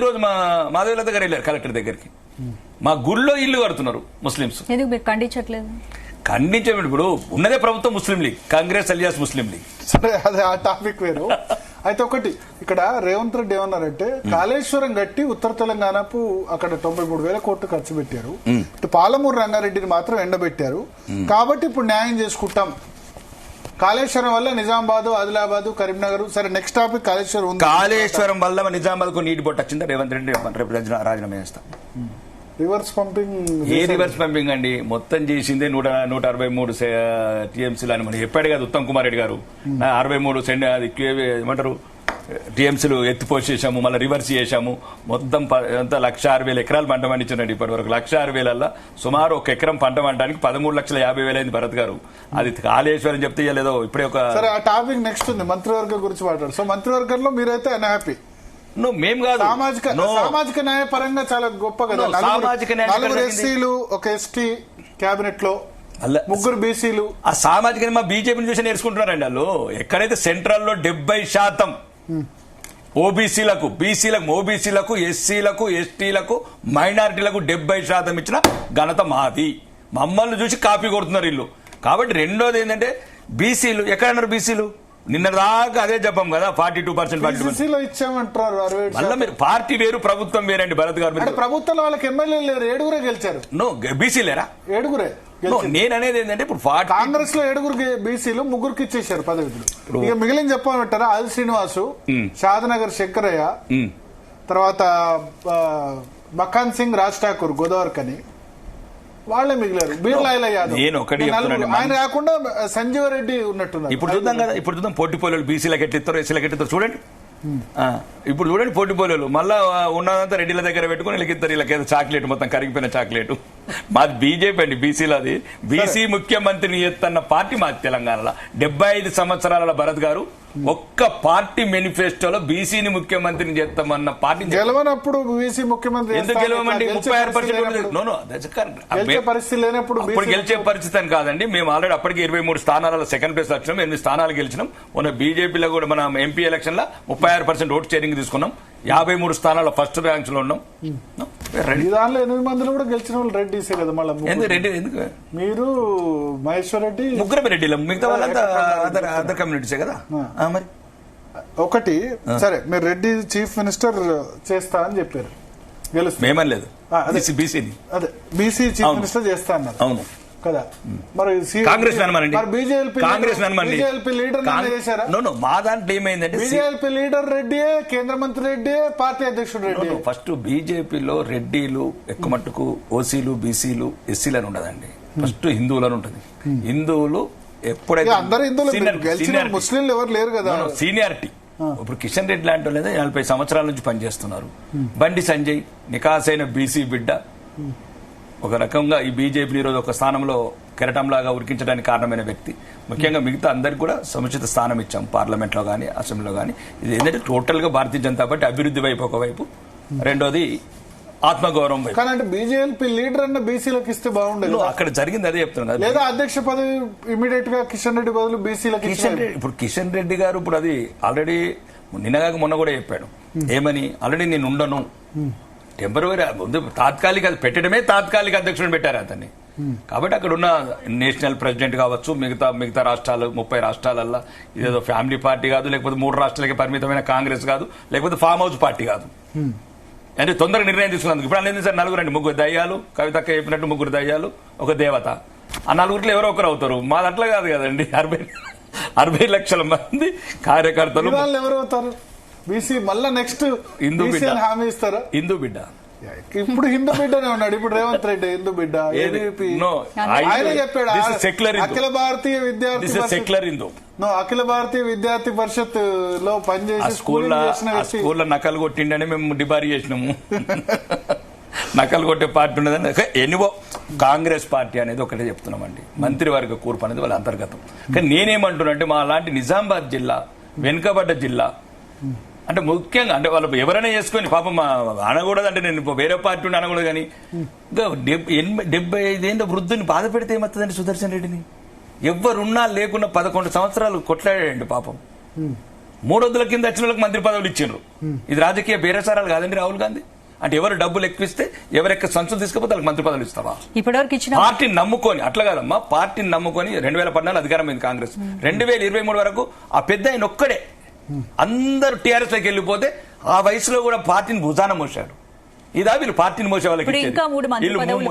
రోజు మా మాధవుల దగ్గర వెళ్ళారు కలెక్టర్ దగ్గరికి. మా గుళ్ళో ఇల్లు కడుతున్నారు ముస్లింస్. ఎందుకు మీరు ఖండించట్లేదు? ఖండించే ఇప్పుడు ఉన్నదే ప్రభుత్వం ముస్లిం లీగ్, కాంగ్రెస్ అలియాస్ ముస్లిం లీగ్. సరే, అదే ఆ టాపిక్ వేరు. అయితే ఒకటి ఇక్కడ రేవంత్ రెడ్డి ఏమన్నారంటే కాళేశ్వరం గట్టి ఉత్తర తెలంగాణకు అక్కడ 93,000 కోట్లు ఖర్చు పెట్టారు, ఇటు పాలమూరు రంగారెడ్డిని మాత్రం ఎండబెట్టారు, కాబట్టి ఇప్పుడు న్యాయం చేసుకుంటాం. కాళేశ్వరం వల్ల నిజామాబాద్, ఆదిలాబాద్, కరీంనగర్. సరే, నెక్స్ట్ టాపిక్ కాళేశ్వరం ఉంది. కాళేశ్వరం వల్ల నిజామాబాద్ కు నీటి బొట్టు వచ్చిందా? రేవంత్ రెడ్డి రేపు రాజీనామా చేస్తాం. రివర్స్ పంపింగ్ ఏ రివర్స్ పంపింగ్ అండి? మొత్తం చేసిందే 163 టీఎంసీలు అని మనం చెప్పాడు కదా ఉత్తమ్ కుమార్ రెడ్డి గారు. 63 అది ఏమంటారు టీఎంసీలు ఎత్తిపోసేసాము, మళ్ళీ రివర్స్ చేశాము. మొత్తం 106,000 ఎకరాలు పంట పండించారండి ఇప్పటి వరకు. 106,000 సుమారు ఒక ఎకరం పంట పండడానికి 13,50,000 అయింది భరత్ గారు. అది కాళేశ్వరం చెప్తే లేదో ఇప్పుడే ఒక. సరే, ఆ టాపిక్ నెక్స్ట్ ఉంది, మంత్రివర్గం గురించి మాట్లాడు. సో మంత్రివర్గంలో మీరైతే అన్హ్యాపీ? మేము కాదు, సామాజిక న్యాయ పరంగా చాలా గొప్ప కదా. నలుగురు ఎస్సీలు, ఒక ఎస్టీ క్యాబినెట్ లో, 3 బీసీలు. ఆ సామాజిక మా బీజేపీని చూసి నేర్చుకుంటున్నారండి వాళ్ళు. ఎక్కడైతే సెంట్రల్ లో 70% ఓబీసీలకు, బీసీలకు, ఓబీసీలకు, ఎస్సీలకు, ఎస్టీలకు, మైనారిటీలకు 70% ఇచ్చిన ఘనత మాది. మమ్మల్ని చూసి కాపీ కొడుతున్నారు వీళ్ళు. కాబట్టి రెండోది ఏంటంటే బీసీలు ఎక్కడన్నారు? బీసీలు నిన్న దాకా అదే చెప్పాం కదా, 42% ఇచ్చామంటారు. మళ్ళీ మీరు పార్టీ వేరు ప్రభుత్వం వేరండి భరత్ గారు. ప్రభుత్వంలో వాళ్ళకి ఎమ్మెల్యే లేరు, 7 గెలిచారు. నో, బీసీ లేరా? 7. నేను అనేది ఏంటంటే ఇప్పుడు కాంగ్రెస్ లో 7 బీసీలు 3 ఇచ్చేసారు పదవిలు. ఇక మిగిలిన చెప్పమంటారా? ఆది శ్రీనివాసు, షాద్నగర్ శంకరయ్య, తర్వాత మకాన్ సింగ్, రాజ్ ఠాకూర్ గోదావరికని, వాళ్ళే మిగిలారు. బీర్లాయిల యాదవ్, నేను ఒకటి ఆయన కాకుండా సంజీవ రెడ్డి ఉన్నట్టున్నారు. ఇప్పుడు చూద్దాం కదా, ఇప్పుడు చూద్దాం పోటీపోలేలు బీసీలకు ఎట్టిస్తారు, ఎస్సీలకు ఎట్టిస్తారు చూడండి. ఇప్పుడు చూడండి పోటీపోలేలు మళ్ళా ఉన్నదంతా రెడ్డిల దగ్గర పెట్టుకుని వీళ్ళకిస్తారు. వీళ్ళకేదో చాక్లెట్, మొత్తం కరిగిపోయిన చాక్లెట్. మాది బీజేపీ అండి, బీసీలో. అది బీసీ ముఖ్యమంత్రిని ఎత్తన్న పార్టీ మాది తెలంగాణలో. 75 సంవత్సరాల భరత్ గారు ఒక్క పార్టీ మేనిఫెస్టోలో బీసీని ముఖ్యమంత్రిని చేస్తామన్న పార్టీ గెలవనప్పుడు బీసీ ముఖ్యమంత్రి ఎందుకు గెలవమండి? 36% పరిస్థితి లేనప్పుడు ఇప్పుడు గెలిచే పరిస్థితి అని కాదండి. మేము ఆల్రెడీ అప్పటికి 23 స్థానాలలో సెకండ్ ప్లేస్ వచ్చినాం, 8 స్థానాలు గెలిచినాం. మన బీజేపీలో కూడా మన ఎంపీ ఎలక్షన్ లో 36% ఓటు షేరింగ్ తీసుకున్నాం. 53 స్థానాల్లో ఫస్ట్ ర్యాంక్స్ లో ఉన్నాం. దానిలో 8 మందిలో కూడా గెలిచిన వాళ్ళు రెడ్డిసే కదా. మళ్ళీ రెడ్డి ఎందుకు? మీరు మహేశ్వర్ రెడ్డి, ముగ్గురు రెడ్డిలో, మిగతా వాళ్ళంతా అదర్ కమ్యూనిటీసే కదా. మరి ఒకటి సరే, మీరు రెడ్డి చీఫ్ మినిస్టర్ చేస్తా అని చెప్పారు, మేమని లేదు, బీసీని అదే బీసీ చీఫ్ మినిస్టర్ చేస్తా అన్నారు. అవును కదా. మరి కాంగ్రెస్ బీజేపీ లీడర్ చేశారా? మా దాంట్లో ఏమైందంటే బీజేపీ లీడర్ రెడ్డియే, కేంద్ర మంత్రి రెడ్డియే, పార్టీ అధ్యక్షుడు రెడ్డి. ఫస్ట్ బీజేపీలో రెడ్డిలు ఎక్కువ మట్టుకు ఓసీలు, బీసీలు, ఎస్సీలు అని ఉండదండి. ఫస్ట్ హిందువులను ఉంటుంది. హిందువులు ఎప్పుడైతే అందరూ హిందువులు, ముస్లింలు ఎవరు లేరు కదా. సీనియారిటీ ఇప్పుడు కిషన్ రెడ్డి లాంటి వాళ్ళు 40 సంవత్సరాల నుంచి పనిచేస్తున్నారు. బండి సంజయ్ నికాసైన బీసీ బిడ్డ, ఒక రకంగా ఈ బీజేపీ ఈరోజు ఒక స్థానంలో కెరటంలాగా ఉరికించడానికి కారణమైన వ్యక్తి. ముఖ్యంగా మిగతా అందరికి కూడా సముచిత స్థానం ఇచ్చాం పార్లమెంట్ లో గానీ, అసెంబ్లీలో గానీ. ఇది ఏంటంటే టోటల్ గా భారతీయ జనతా పార్టీ అభివృద్ధి వైపు ఒకవైపు, రెండోది ఆత్మగౌరవం వైపు. కానీ బీజేపీ లీడర్ అన్న బీసీలకు ఇస్తే బాగుండదు. అక్కడ జరిగింది అదే చెప్తున్నారు. లేదా అధ్యక్ష పదవి ఇమీడియట్ గా కిషన్ రెడ్డి బదులు బీసీలకు. ఇప్పుడు కిషన్ రెడ్డి గారు ఇప్పుడు అది ఆల్రెడీ నిన్నగాక మొన్న కూడా చెప్పాడు. ఏమని? ఆల్రెడీ నేను ఉండను, టెంపరవరీ తాత్కాలిక పెట్టడమే తాత్కాలిక అధ్యక్షుడిని పెట్టారు అతన్ని. కాబట్టి అక్కడ ఉన్న నేషనల్ ప్రెసిడెంట్ కావచ్చు, మిగతా రాష్ట్రాలు 30 రాష్ట్రాలల్లో ఇదేదో ఫ్యామిలీ పార్టీ కాదు, లేకపోతే 3 రాష్ట్రాలకి పరిమితమైన కాంగ్రెస్ కాదు, లేకపోతే ఫామ్ హౌస్ పార్టీ కాదు. అంటే తొందరగా నిర్ణయం తీసుకున్నందుకు ఇప్పుడు అనేది సార్ 4 3 దయ్యాలు, కవితక్క చెప్పినట్టు 3 దయ్యాలు, ఒక దేవత. ఆ 4 ఎవరో ఒకరు అవుతారు. మాది అట్లా కాదు కదండి. 60 లక్షల మంది కార్యకర్తలు ఎవరు అవుతారు? బీసీ మళ్ళా నెక్స్ట్ హిందూ బిడ్డ, హామీ ఇస్తారా? హిందూ బిడ్డ ఇప్పుడు హిందూ బిడ్డనే ఉన్నాడు. ఇప్పుడు రేవంత్ రెడ్డి హిందూ బిడ్డ. AVP. No, ఆయన చెప్పాడు this is secular Hindu. అఖిల భారతీయ విద్యార్థి This is secular Hindu. అఖిల భారతీయ విద్యార్థి పరిషత్ లో ఆ పనిచేసి స్కూల్లో నకలు కొట్టిండని మేము డిబారీ చేసినాము. నకలు కొట్టే పార్టీ ఉన్నదని ఎనివో కాంగ్రెస్ పార్టీ అనేది ఒకటే చెప్తున్నామండి. మంత్రివర్గ కూర్పు అనేది వాళ్ళ అంతర్గతం. కానీ నేనేమంటున్నా అంటే మా లాంటి నిజామాబాద్ జిల్లా వెనుకబడ్డ జిల్లా అంటే ముఖ్యంగా అంటే వాళ్ళు ఎవరైనా చేసుకొని పాపం అనకూడదు అంటే నేను వేరే పార్టీ ఉండి అనకూడదు కానీ 75 ఏళ్ళ వృద్ధుని బాధ పెడితే ఏమవుతుందండి సుదర్శన్ రెడ్డిని? ఎవరున్నా లేకున్నా 11 సంవత్సరాలు కొట్లాడండి పాపం. 300 కింద వచ్చిన వాళ్ళకి మంత్రి పదవులు ఇచ్చిండ్రు. ఇది రాజకీయ బేరసారాలు కాదండి రాహుల్ గాంధీ. అంటే ఎవరు డబ్బులు ఎక్కువిస్తే ఎవరెక్క సంచులు తీసుకపోతే వాళ్ళకి మంత్రి పదవులు ఇస్తావా? ఇప్పటివరకు ఇచ్చిన పార్టీని నమ్ముకొని అట్లా కాదమ్మా, పార్టీని నమ్ముకొని 2014 అధికారం అయింది కాంగ్రెస్. 2023 వరకు ఆ పెద్ద ఆయన ఒక్కడే అందరూ టీఆర్ఎస్ లోకి వెళ్ళిపోతే ఆ వయసులో కూడా పార్టీని భుజాన మోసాడు. ఇదా వీళ్ళు పార్టీని మోసే వాళ్ళకి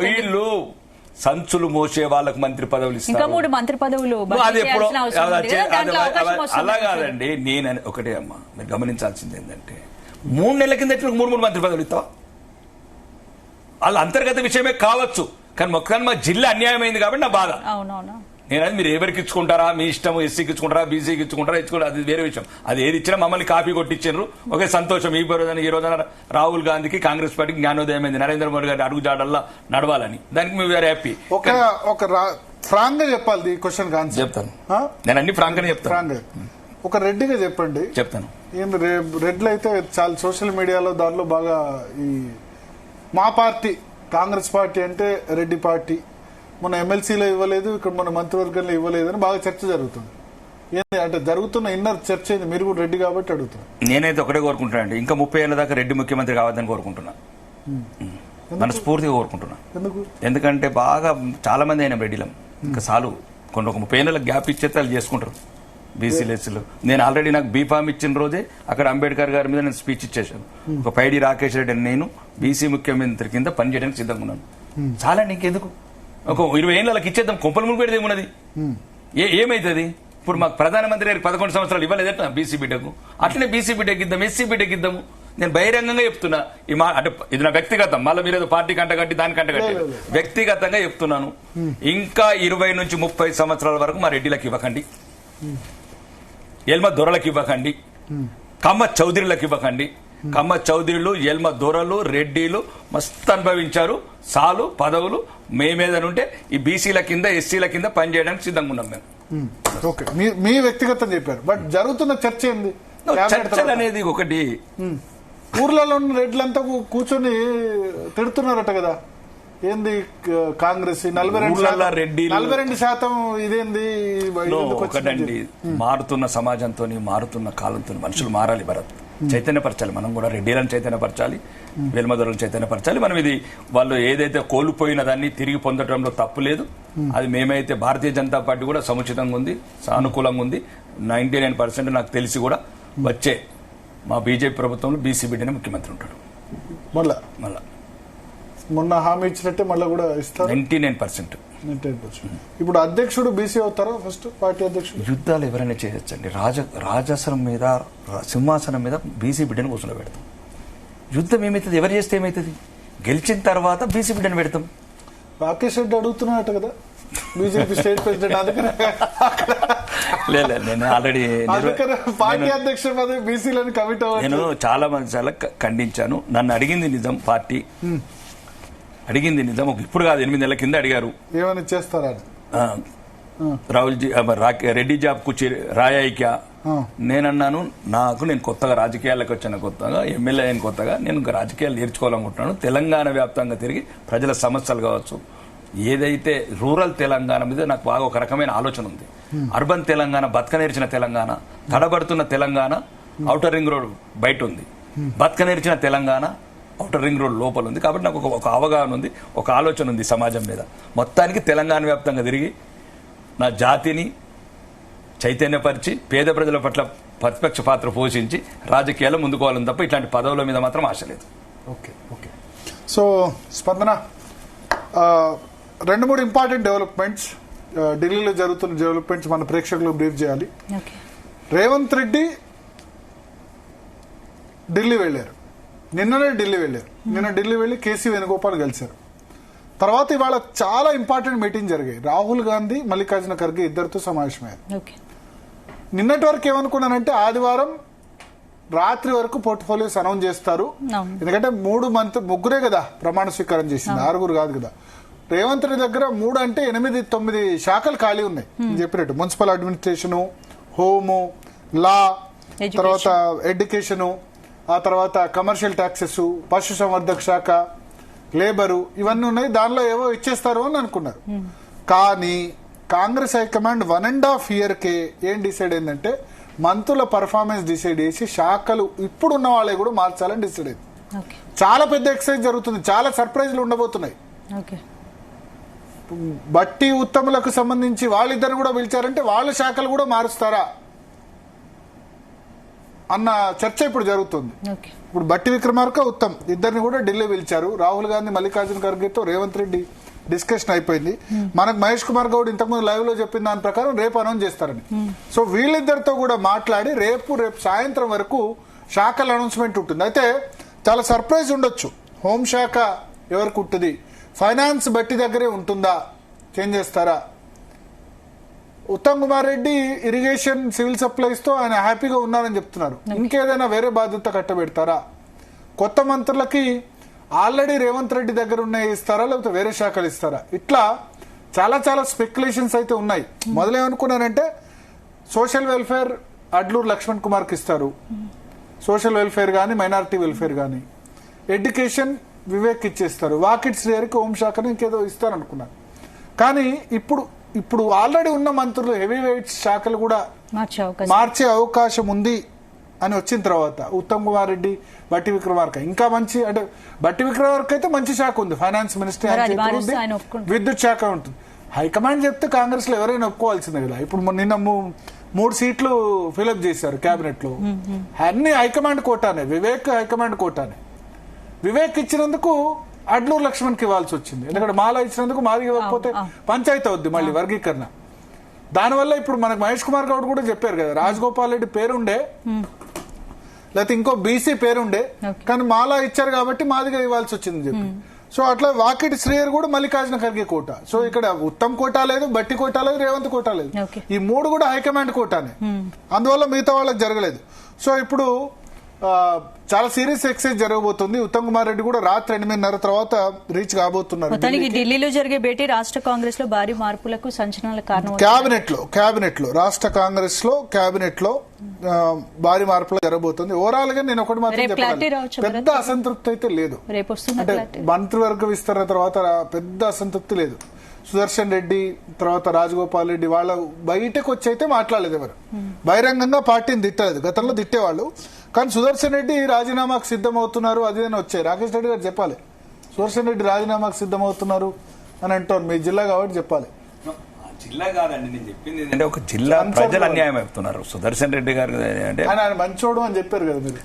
వీళ్ళు సంచులు మోసే వాళ్ళకి మంత్రి పదవులు ఇస్తారు. అది ఎప్పుడో అలా కాదండి. నేను ఒకటే అమ్మా, మీరు గమనించాల్సింది ఏంటంటే 3 నెలల కింద 3 మంత్రి పదవులు ఇస్తావా? వాళ్ళ అంతర్గత విషయమే కావచ్చు, కానీ మొత్తాన్ని మా జిల్లా అన్యాయమైంది కాబట్టి నా బాధ. నేను మీరు ఎవరికి ఇచ్చుకుంటారా, మీ ఇష్టం, ఎస్సీకి ఇచ్చుకుంటారా, బీసీకి ఇచ్చుకుంటారా, ఇచ్చుకుంటారా, అది వేరే విషయం. అది ఏది ఇచ్చినా మమ్మల్ని కాపీ కొట్టించారు. ఒకే సంతోషం. ఈ రోజున రాహుల్ గాంధీకి కాంగ్రెస్ పార్టీకి జ్ఞానోదయం అయింది. నరేంద్ర మోడీ గారి అడుగుజాడల్లా నడవాలని. దానికి మేము వేరే హ్యాపీ. ఫ్రాంక్ గా చెప్పాలి ఈ క్వశ్చన్ చెప్తాను. నేను అన్ని ఫ్రాంక్ గానే చెప్తాను. ఒక రెడ్డిగా చెప్పండి. చెప్తాను. రెడ్లు అయితే చాలా సోషల్ మీడియాలో దాంట్లో బాగా ఈ మా పార్టీ కాంగ్రెస్ పార్టీ అంటే రెడ్డి పార్టీ, మన ఎమ్మెల్సీలో ఇవ్వలేదు, ఇక్కడ మన మంత్రివర్గంలో ఇవ్వలేదు అని బాగా చర్చ జరుగుతుంది. ఏంటి అంటే జరుగుతున్న ఇన్నర్ చర్చ ఏంది? మీరు కూడా రెడ్డి కాబట్టి అడుగుతున్నారు. నేనైతే ఒకటే కోరుకుంటున్నాను, ఇంకా 30 ఏళ్ల దాకా రెడ్డి ముఖ్యమంత్రి కావద్దని కోరుకుంటున్నా. మనస్ఫూర్తిగా కోరుకుంటున్నా. ఎందుకంటే బాగా చాలా మంది అయినా రెడ్డిలం. ఇంకా చాలు, కొన్ని ఒక 30 ఏళ్ళ గ్యాప్ ఇచ్చేస్తే వాళ్ళు చేసుకుంటారు బీసీలెస్లు. నేను ఆల్రెడీ నాకు బీఫామ్ ఇచ్చిన రోజే అక్కడ అంబేద్కర్ గారి మీద నేను స్పీచ్ ఇచ్చేసాను. ఒక పైడి రాకేష్ రెడ్డి నేను బీసీ ముఖ్యమంత్రి కింద పనిచేయడానికి సిద్ధంగా ఉన్నాను. చాలా ఇంకెందుకు ఒక 20 ఏళ్ళకి ఇచ్చేద్దాం. కొంపల ముగ్గు పెడితే ఏమున్నది? ఏమైతుంది? ఇప్పుడు మాకు ప్రధానమంత్రి గారికి 11 సంవత్సరాలు ఇవ్వలేదట బీసీ బిడ్డకు. అట్లనే బీసీ బిడ్డకి ఇద్దాం, ఎస్సీ బిడ్డకి ఇద్దాము. నేను బహిరంగంగా చెప్తున్నా. అంటే ఇది నా వ్యక్తిగతం, మళ్ళీ మీరు ఏదో పార్టీ కంటగట్టి దాని కంటగట్టి వ్యక్తిగతంగా చెప్తున్నాను. ఇంకా 20 నుంచి 30 సంవత్సరాల వరకు మా రెడ్డిలకు ఇవ్వకండి, ఎల్మ దొరలకు ఇవ్వకండి, కమ్మ చౌదరులకు ఇవ్వకండి. కమ్మ చౌదరులు, ఎల్మ దొరలు, రెడ్డిలు మస్తు అనుభవించారు. సాలు పదవులు మేమేదనుంటే ఈ బీసీల కింద ఎస్సీల కింద పనిచేయడానికి సిద్ధంగా ఉన్నాం మేము. ఓకే, మీ వ్యక్తిగతం చెప్పారు. బట్ జరుగుతున్న చర్చ ఏంది? చర్చలు అనేది ఒకటి. ఊర్లలో ఉన్న రెడ్లంతా కూర్చొని తిడుతున్నారట కదా, ఏంది కాంగ్రెస్ 42% ఇదేంది? ఒకటండి, మారుతున్న సమాజంతో మారుతున్న కాలంతో మనుషులు మారాలి. భరత్ చైతన్యపరచాలి. మనం కూడా రెడ్డిలను చైతన్యపరచాలి, వెల్మదొరలను చైతన్యపరచాలి. మనం ఇది వాళ్ళు ఏదైతే కోల్పోయిన దాన్ని తిరిగి పొందడంలో తప్పు లేదు. అది మేమైతే భారతీయ జనతా పార్టీ కూడా సముచితంగా ఉంది, సానుకూలంగా ఉంది. 99% నాకు తెలిసి కూడా వచ్చే మా బీజేపీ ప్రభుత్వంలో బీసీ బిడ్డనే ముఖ్యమంత్రి ఉంటాడు. మళ్ళా మొన్న హామీ ఇచ్చినట్టే మళ్ళీ కూడా ఇస్తారు. 99%. ఇప్పుడు అధ్యక్షుడు బీసీ అవుతారా? ఫస్ట్ పార్టీ అధ్యక్షుడు. యుద్ధాలు ఎవరైనా చేయొచ్చండి. రాజాసనం మీద, సింహాసనం మీద బీసీ బిడ్డను కూర్చొని పెడతాం. యుద్ధం ఏమైతుంది? ఎవరు చేస్తే ఏమైతుంది? గెలిచిన తర్వాత బీసీ బిడ్డను పెడతాం. రాకేష్ రెడ్డి అడుగుతున్నట్టు కదా బీజేపీ స్టేట్ ప్రెసిడెంట్. లేదు, నేను ఆల్రెడీ పార్టీ అధ్యక్షుడు పదవి బీసీలను కమిట్ నేను చాలా మంది చాలా ఖండించాను. నన్ను అడిగింది నిజం, పార్టీ అడిగింది నిజం. ఇప్పుడు కాదు, 8 నెలల కింద అడిగారు ఏమైనా చేస్తారా రాహుల్జీ రెడ్డి జాబ్ కు రాయాయికా. నేనన్నాను, నేను కొత్తగా రాజకీయాలకు వచ్చాను, కొత్తగా ఎమ్మెల్యే అయిన కొత్తగా నేను రాజకీయాలు నేర్చుకోవాలనుకుంటున్నాను. తెలంగాణ వ్యాప్తంగా తిరిగి ప్రజల సమస్యలు కావచ్చు, ఏదైతే రూరల్ తెలంగాణ మీద నాకు బాగా ఒక రకమైన ఆలోచన ఉంది. అర్బన్ తెలంగాణ, బతకనేర్చిన తెలంగాణ, తడబడుతున్న తెలంగాణ, ఔటర్ రింగ్ రోడ్ బయట ఉంది. బతకనేర్చిన తెలంగాణ ఔటర్ రింగ్ రోడ్ లోపల ఉంది. కాబట్టి నాకు ఒక అవగాహన ఉంది, ఒక ఆలోచన ఉంది సమాజం మీద. మొత్తానికి తెలంగాణ వ్యాప్తంగా తిరిగి నా జాతిని చైతన్యపరిచి పేద ప్రజల పట్ల ప్రతిపక్ష పాత్ర పోషించి రాజకీయాల్లో ముందుకోవాలని తప్ప ఇట్లాంటి పదవుల మీద మాత్రం ఆశ లేదు. ఓకే. సో స్పందన, 2-3 ఇంపార్టెంట్ డెవలప్మెంట్స్ ఢిల్లీలో జరుగుతున్న డెవలప్మెంట్స్ మన ప్రేక్షకులు బ్రీఫ్ చేయాలి. రేవంత్ రెడ్డి ఢిల్లీ వెళ్లారు. నిన్ననే ఢిల్లీ వెళ్ళారు. నిన్న ఢిల్లీ వెళ్ళి కేసీ వేణుగోపాల్ కలిశారు. తర్వాత ఇవాళ చాలా ఇంపార్టెంట్ మీటింగ్ జరిగాయి. రాహుల్ గాంధీ, మల్లికార్జున ఖర్గే ఇద్దరితో సమావేశమయ్యారు. నిన్నటి వరకు ఏమనుకున్నానంటే ఆదివారం రాత్రి వరకు పోర్ట్ఫోలియోస్ అనౌన్స్ చేస్తారు. ఎందుకంటే ముగ్గురే కదా ప్రమాణ స్వీకారం చేసింది, 6 కాదు కదా. రేవంత్ రెడ్డి దగ్గర 3 అంటే 8-9 శాఖలు ఖాళీ ఉన్నాయి చెప్పినట్టు. మున్సిపల్ అడ్మినిస్ట్రేషన్, హోము, లా, తర్వాత ఎడ్యుకేషన్, ఆ తర్వాత కమర్షియల్ ట్యాక్సెస్, పశు సంవర్ధక శాఖ, లేబరు, ఇవన్నీ ఉన్నాయి. దానిలో ఏవో ఇచ్చేస్తారు అని అనుకున్నారు. కానీ కాంగ్రెస్ హైకమాండ్ 1.5 yearకే ఏం డిసైడ్ అయిందంటే మంత్రుల పర్ఫార్మెన్స్ డిసైడ్ చేసి శాఖలు ఇప్పుడున్న వాళ్ళే కూడా మార్చాలని డిసైడ్ అయింది. చాలా పెద్ద ఎక్సర్సైజ్ జరుగుతుంది, చాలా సర్ప్రైజ్లు ఉండబోతున్నాయి. బట్టి ఉత్తములకు సంబంధించి వాళ్ళిద్దరు కూడా పిలిచారంటే వాళ్ళ శాఖలు కూడా మారుస్తారా అన్న చర్చ ఇప్పుడు జరుగుతుంది. ఇప్పుడు బట్టి విక్రమార్క, ఉత్తమ్ ఇద్దరిని కూడా ఢిల్లీ పిలిచారు. రాహుల్ గాంధీ, మల్లికార్జున ఖర్గేతో రేవంత్ రెడ్డి డిస్కషన్ అయిపోయింది. మనకు మహేష్ కుమార్ గౌడ్ ఇంతకుముందు లైవ్ లో చెప్పిన దాని ప్రకారం రేపు అనౌన్స్ చేస్తారని. సో వీళ్ళిద్దరితో కూడా మాట్లాడి రేపు సాయంత్రం వరకు శాఖల అనౌన్స్మెంట్ ఉంటుంది. అయితే చాలా సర్ప్రైజ్ ఉండొచ్చు. హోంశాఖ ఎవరికి ఉంటుంది, ఫైనాన్స్ బట్టి దగ్గరే ఉంటుందా, చేంజ్ చేస్తారా? Uttam Kumar Reddy irrigation, civil supplies తో ఆయన హ్యాపీగా ఉన్నారని చెప్తున్నారు. ఇంకేదైనా వేరే బాధ్యత కట్టబెడతారా? కొత్త మంత్రులకి ఆల్రెడీ రేవంత్ రెడ్డి దగ్గర ఉన్నాయి ఇస్తారా, లేకపోతే వేరే శాఖలు ఇస్తారా? ఇట్లా చాలా చాలా స్పెక్యులేషన్స్ అయితే ఉన్నాయి. మొదలేమనుకున్నారంటే సోషల్ వెల్ఫేర్ అడ్లూరు లక్ష్మణ్ కుమార్కి ఇస్తారు, సోషల్ వెల్ఫేర్ కానీ మైనారిటీ వెల్ఫేర్ కానీ. ఎడ్యుకేషన్ వివేక్ ఇచ్చేస్తారు, వాకిట్ శ్రీహరికి హోంశాఖను ఇంకేదో ఇస్తారనుకున్నారు. కానీ ఇప్పుడు ఆల్రెడీ ఉన్న మంత్రులు హెవీ వెయిట్స్ శాఖలు కూడా మార్చే అవకాశం ఉంది అని వచ్చిన తర్వాత ఉత్తమ్ కుమార్ రెడ్డి, బట్టి విక్రమార్క ఇంకా మంచి, అంటే బట్టి విక్రమార్క అయితే మంచి శాఖ ఉంది, ఫైనాన్స్ మినిస్టర్, విద్యుత్ శాఖ ఉంటుంది. హైకమాండ్ చెప్తే కాంగ్రెస్ లో ఎవరైనా ఒప్పుకోవాల్సిందే కదా. ఇప్పుడు నిన్న 3 సీట్లు ఫిలప్ చేశారు కేబినెట్ లో, అన్ని హైకమాండ్ కోటానే. వివేక్ హైకమాండ్ కోటానే. వివేక్ ఇచ్చినందుకు అడ్లూరు లక్ష్మణ్కి ఇవ్వాల్సి వచ్చింది. ఎందుకంటే మాలా ఇచ్చినందుకు మాది ఇవ్వకపోతే పంచాయతీ అవుద్ది మళ్ళీ వర్గీకరణ. దానివల్ల ఇప్పుడు మనకు మహేష్ కుమార్ గౌడ్ కూడా చెప్పారు కదా, రాజగోపాల్ రెడ్డి పేరుండే, లేకపోతే ఇంకో బీసీ పేరుండే, కానీ మాలా ఇచ్చారు కాబట్టి మాదిగా ఇవ్వాల్సి వచ్చింది చెప్పి. సో అట్లా వాకిటి శ్రీయర్ కూడా మల్లికార్జున ఖర్గే కోట. సో ఇక్కడ ఉత్తమ్ కోటా లేదు, బట్టి కోటా లేదు, రేవంత్ కోటా లేదు. ఈ 3 కూడా హైకమాండ్ కోటానే. అందువల్ల మిగతా వాళ్ళకి జరగలేదు. సో ఇప్పుడు చాలా సీరియస్ ఎక్సైజ్ జరగబోతుంది. ఉత్తమ్ కుమార్ రెడ్డి కూడా రాత్రి 8:30 తర్వాత రీచ్ కాబోతున్నారు. ఢిల్లీలో జరిగే భేటీ రాష్ట్ర కాంగ్రెస్ లో భారీ మార్పులకు సంచలనాల కారణం. కేబినెట్ లో రాష్ట్ర కాంగ్రెస్ లో కేబినెట్ లో భారీ మార్పులు జరగబోతుంది. ఓవరాల్ గా నేను ఒకటి మాత్రం చెప్పాలి, పెద్ద అసంతృప్తి అయితే లేదు. అంటే మంత్రివర్గ విస్తరణ తర్వాత పెద్ద అసంతృప్తి లేదు. సుదర్శన్ రెడ్డి, తర్వాత రాజగోపాల్ రెడ్డి వాళ్ళ బయటకు వచ్చి అయితే మాట్లాడలేదు ఎవరు. బహిరంగంగా పార్టీని తిట్టలేదు, గతంలో తిట్టేవాళ్ళు. కానీ సుదర్శన్ రెడ్డి రాజీనామాకు సిద్ధమవుతున్నారు అదేదని వచ్చాయి. రాకేష్ రెడ్డి గారు చెప్పాలి, సుదర్శన్ రెడ్డి రాజీనామాకు సిద్ధమవుతున్నారు అని అంటారు. మీ జిల్లా కాబట్టి చెప్పాలి. జిల్లా కాదండి, నేను చెప్పింది అంటే ఒక జిల్లా ప్రజలు అన్యాయం అవుతున్నారు. సుదర్శన్ రెడ్డి గారు అంటే మంచోడు అని చెప్పారు కదా మీరు.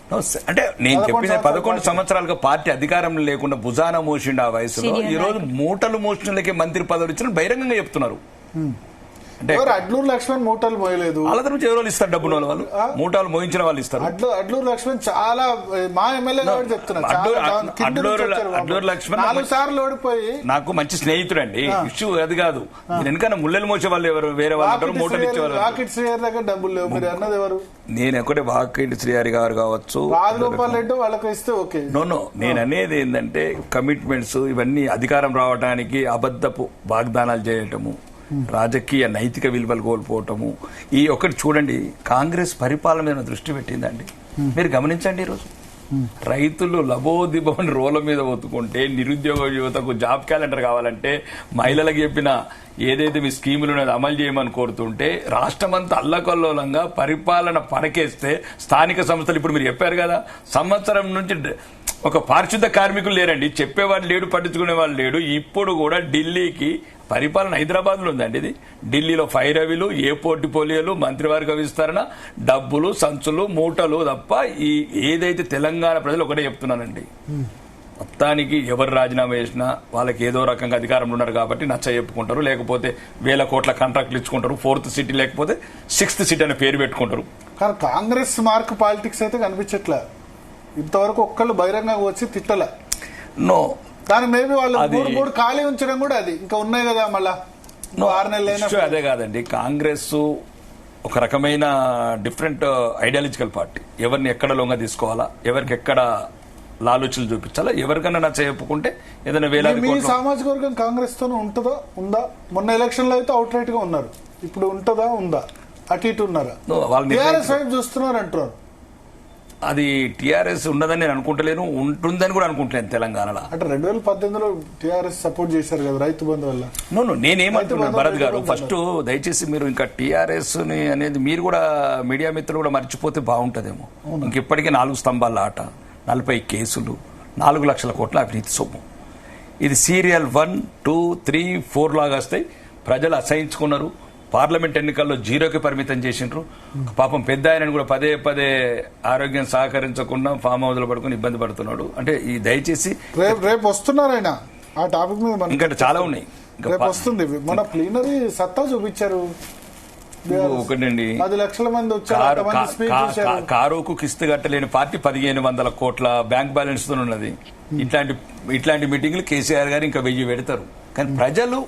అంటే నేను చెప్పింది 11 సంవత్సరాలుగా పార్టీ అధికారం లేకుండా భుజాన మోసిండు ఆ వయసులో. ఈ రోజు మూటలు మోసినలకే మంత్రి పదవులు ఇచ్చిన బహిరంగంగా చెప్తున్నారు. అంటే అడ్లూరు లక్ష్మణ్ మూటలు మోయలేదు, వాళ్ళ నుంచి ఎవరు ఇస్తారు డబ్బున వాళ్ళు, మూటలు మోయించిన వాళ్ళు ఇస్తారు. అడ్లూరు లక్ష్మణ్ చాలా మా ఎమ్మెల్యే కాబట్టి చెప్తున్నారు. అడ్లూరు లక్ష్మణ్ 4 సార్లు ఓడిపోయి నాకు మంచి స్నేహితుడు అండి. ఇష్యూ అది కాదు. వెనకన్నా ముళ్ళలు మోసే వాళ్ళు ఎవరు, వేరే వాళ్ళు మూటలు ఇచ్చేవాళ్ళు. వాకిట్ శ్రీహరి దగ్గర డబ్బులు లేవు, మీరు అన్నది ఎవరు? నేను ఒకటే వాకిట్ శ్రీహరి గారు కావచ్చు, రాజగోపాల్ రెడ్డి వాళ్ళకి ఇస్తే ఓకే. నో నేను అనేది ఏంటంటే కమిట్మెంట్స్ ఇవన్నీ అధికారం రావడానికి అబద్ధపు వాగ్దానాలు చేయటము, రాజకీయ నైతిక విలువలు కోల్పోవటము. ఈ ఒకటి చూడండి, కాంగ్రెస్ పరిపాలన మీద దృష్టి పెట్టిందండి. మీరు గమనించండి, ఈరోజు రైతులు లబోదిబోని రోల మీద ఒత్తుకుంటే, నిరుద్యోగ యువతకు జాబ్ క్యాలెండర్ కావాలంటే, మహిళలకు చెప్పిన ఏదైతే మీ స్కీములు అమలు చేయమని కోరుతుంటే, రాష్ట్రమంతా అల్లకల్లోలంగా పరిపాలన పరకేస్తే స్థానిక సంస్థలు ఇప్పుడు మీరు చెప్పారు కదా, సంవత్సరం నుంచి ఒక పారిశుద్ధ కార్మికులు లేరండి, చెప్పేవాడు లేడు, పట్టించుకునే వాళ్ళు లేడు. ఇప్పుడు కూడా ఢిల్లీకి పరిపాలన హైదరాబాద్ లో ఉందండి. ఇది ఢిల్లీలో ఫైర్ అవిలు, ఏ పోర్టిపోలియోలు, మంత్రివర్గ విస్తరణ, డబ్బులు, సంచులు, మూటలు తప్ప ఈ ఏదైతే తెలంగాణ ప్రజలు ఒకటే చెప్తున్నానండి, మొత్తానికి ఎవరు రాజీనామా చేసినా వాళ్ళకి ఏదో రకంగా అధికారంలో ఉన్నారు కాబట్టి నచ్చ చెప్పుకుంటారు, లేకపోతే 1000 కోట్ల కాంట్రాక్ట్లు ఇచ్చుకుంటారు, 4th సిటీ లేకపోతే 6th సిటీ అనే పేరు పెట్టుకుంటారు. కానీ కాంగ్రెస్ మార్క్ పాలిటిక్స్ అయితే కనిపించట్లేదు. ఇంతవరకు ఒక్కళ్ళు బహిరంగంగా వచ్చి తిట్టలే. నో కానీ మేబీ వాళ్ళు మూడు ఖాళీ ఉంచడం కూడా అది ఇంకా ఉన్నాయి కదా మళ్ళా 6 నెలలైనా. అదే కాదండి, కాంగ్రెస్ ఒక రకమైన డిఫరెంట్ ఐడియాలజికల్ పార్టీ. ఎవరిని ఎక్కడ లొంగ తీసుకోవాలా, ఎవరికి ఎక్కడ లాలూచలు చూపించాలా, ఎవరికన్నా నా చెప్పుకుంటే ఏదైనా వేలాది మీ సామాజిక వర్గం కాంగ్రెస్ తోనే ఉందా? మొన్న ఎలక్షన్ లో అయితే అవుట్ రైట్ గా ఉన్నారు, ఇప్పుడు ఉందా? అటు ఇటు ఉన్నారా? టీఆర్ఎస్ వైపు చూస్తున్నారు అంటున్నారు. అది టీఆర్ఎస్ ఉన్నదని నేను అనుకుంటలేను, ఉంటుందని కూడా అనుకుంటలేను తెలంగాణలో. అంటే 2018లో టీఆర్ఎస్ సపోర్ట్ చేశారు కదా రైతు బంధు వల్ల. నేనేమంటున్నాను భరత్ గారు, ఫస్ట్ దయచేసి మీరు ఇంకా టీఆర్ఎస్ ని అనేది మీరు కూడా మీడియా మిత్రులు కూడా మర్చిపోతే బాగుంటదేమో. ఇంకెప్పటికీ 4 స్తంభాల ఆట, 40 కేసులు, 4 లక్షల కోట్ల అవినీతి సొమ్ము. ఇది సీరియల్ 1, 2, 3, 4 లాగా వస్తాయి. ప్రజలు అసహించుకున్నారు. పార్లమెంట్ ఎన్నికల్లో 0కి పరిమితం చేసిండ్రు. పాపం పెద్ద ఆయనను కూడా పదే ఆరోగ్యం సహకరించకుండా ఫామ్ హౌస్ లో పడుకుని ఇబ్బంది పడుతున్నాడు. అంటే ఈ దయచేసి రేపు వస్తున్నారు ఆయన ఆ టాపిక్ మీద ఇంకా చాలా ఉన్నాయి. రేపు వస్తుంది. మన ప్లీనరీ సత్తా చూపించారు. ఒకటండి, 10 లక్షల మంది వచ్చారు. కారుకు కిస్తు కట్టలేని పార్టీ 1500 కోట్ల బ్యాంక్ బ్యాలెన్స్ తో ఉన్నది. ఇట్లాంటి మీటింగ్లు కేసీఆర్ గారు ఇంకా 1000 పెడతారు. కానీ ప్రజలు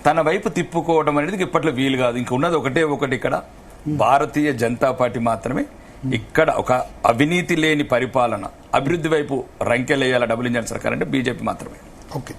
తన వైపు తిప్పుకోవడం అనేది ఇప్పట్లో వీలు కాదు. ఇంకా ఉన్నది ఒకటి ఇక్కడ భారతీయ జనతా పార్టీ మాత్రమే. ఇక్కడ ఒక అవినీతి లేని పరిపాలన, అభివృద్ధి వైపు రంకెలేయాల డబుల్ ఇంజన్ సర్కార్ అంటే బీజేపీ మాత్రమే. ఓకే.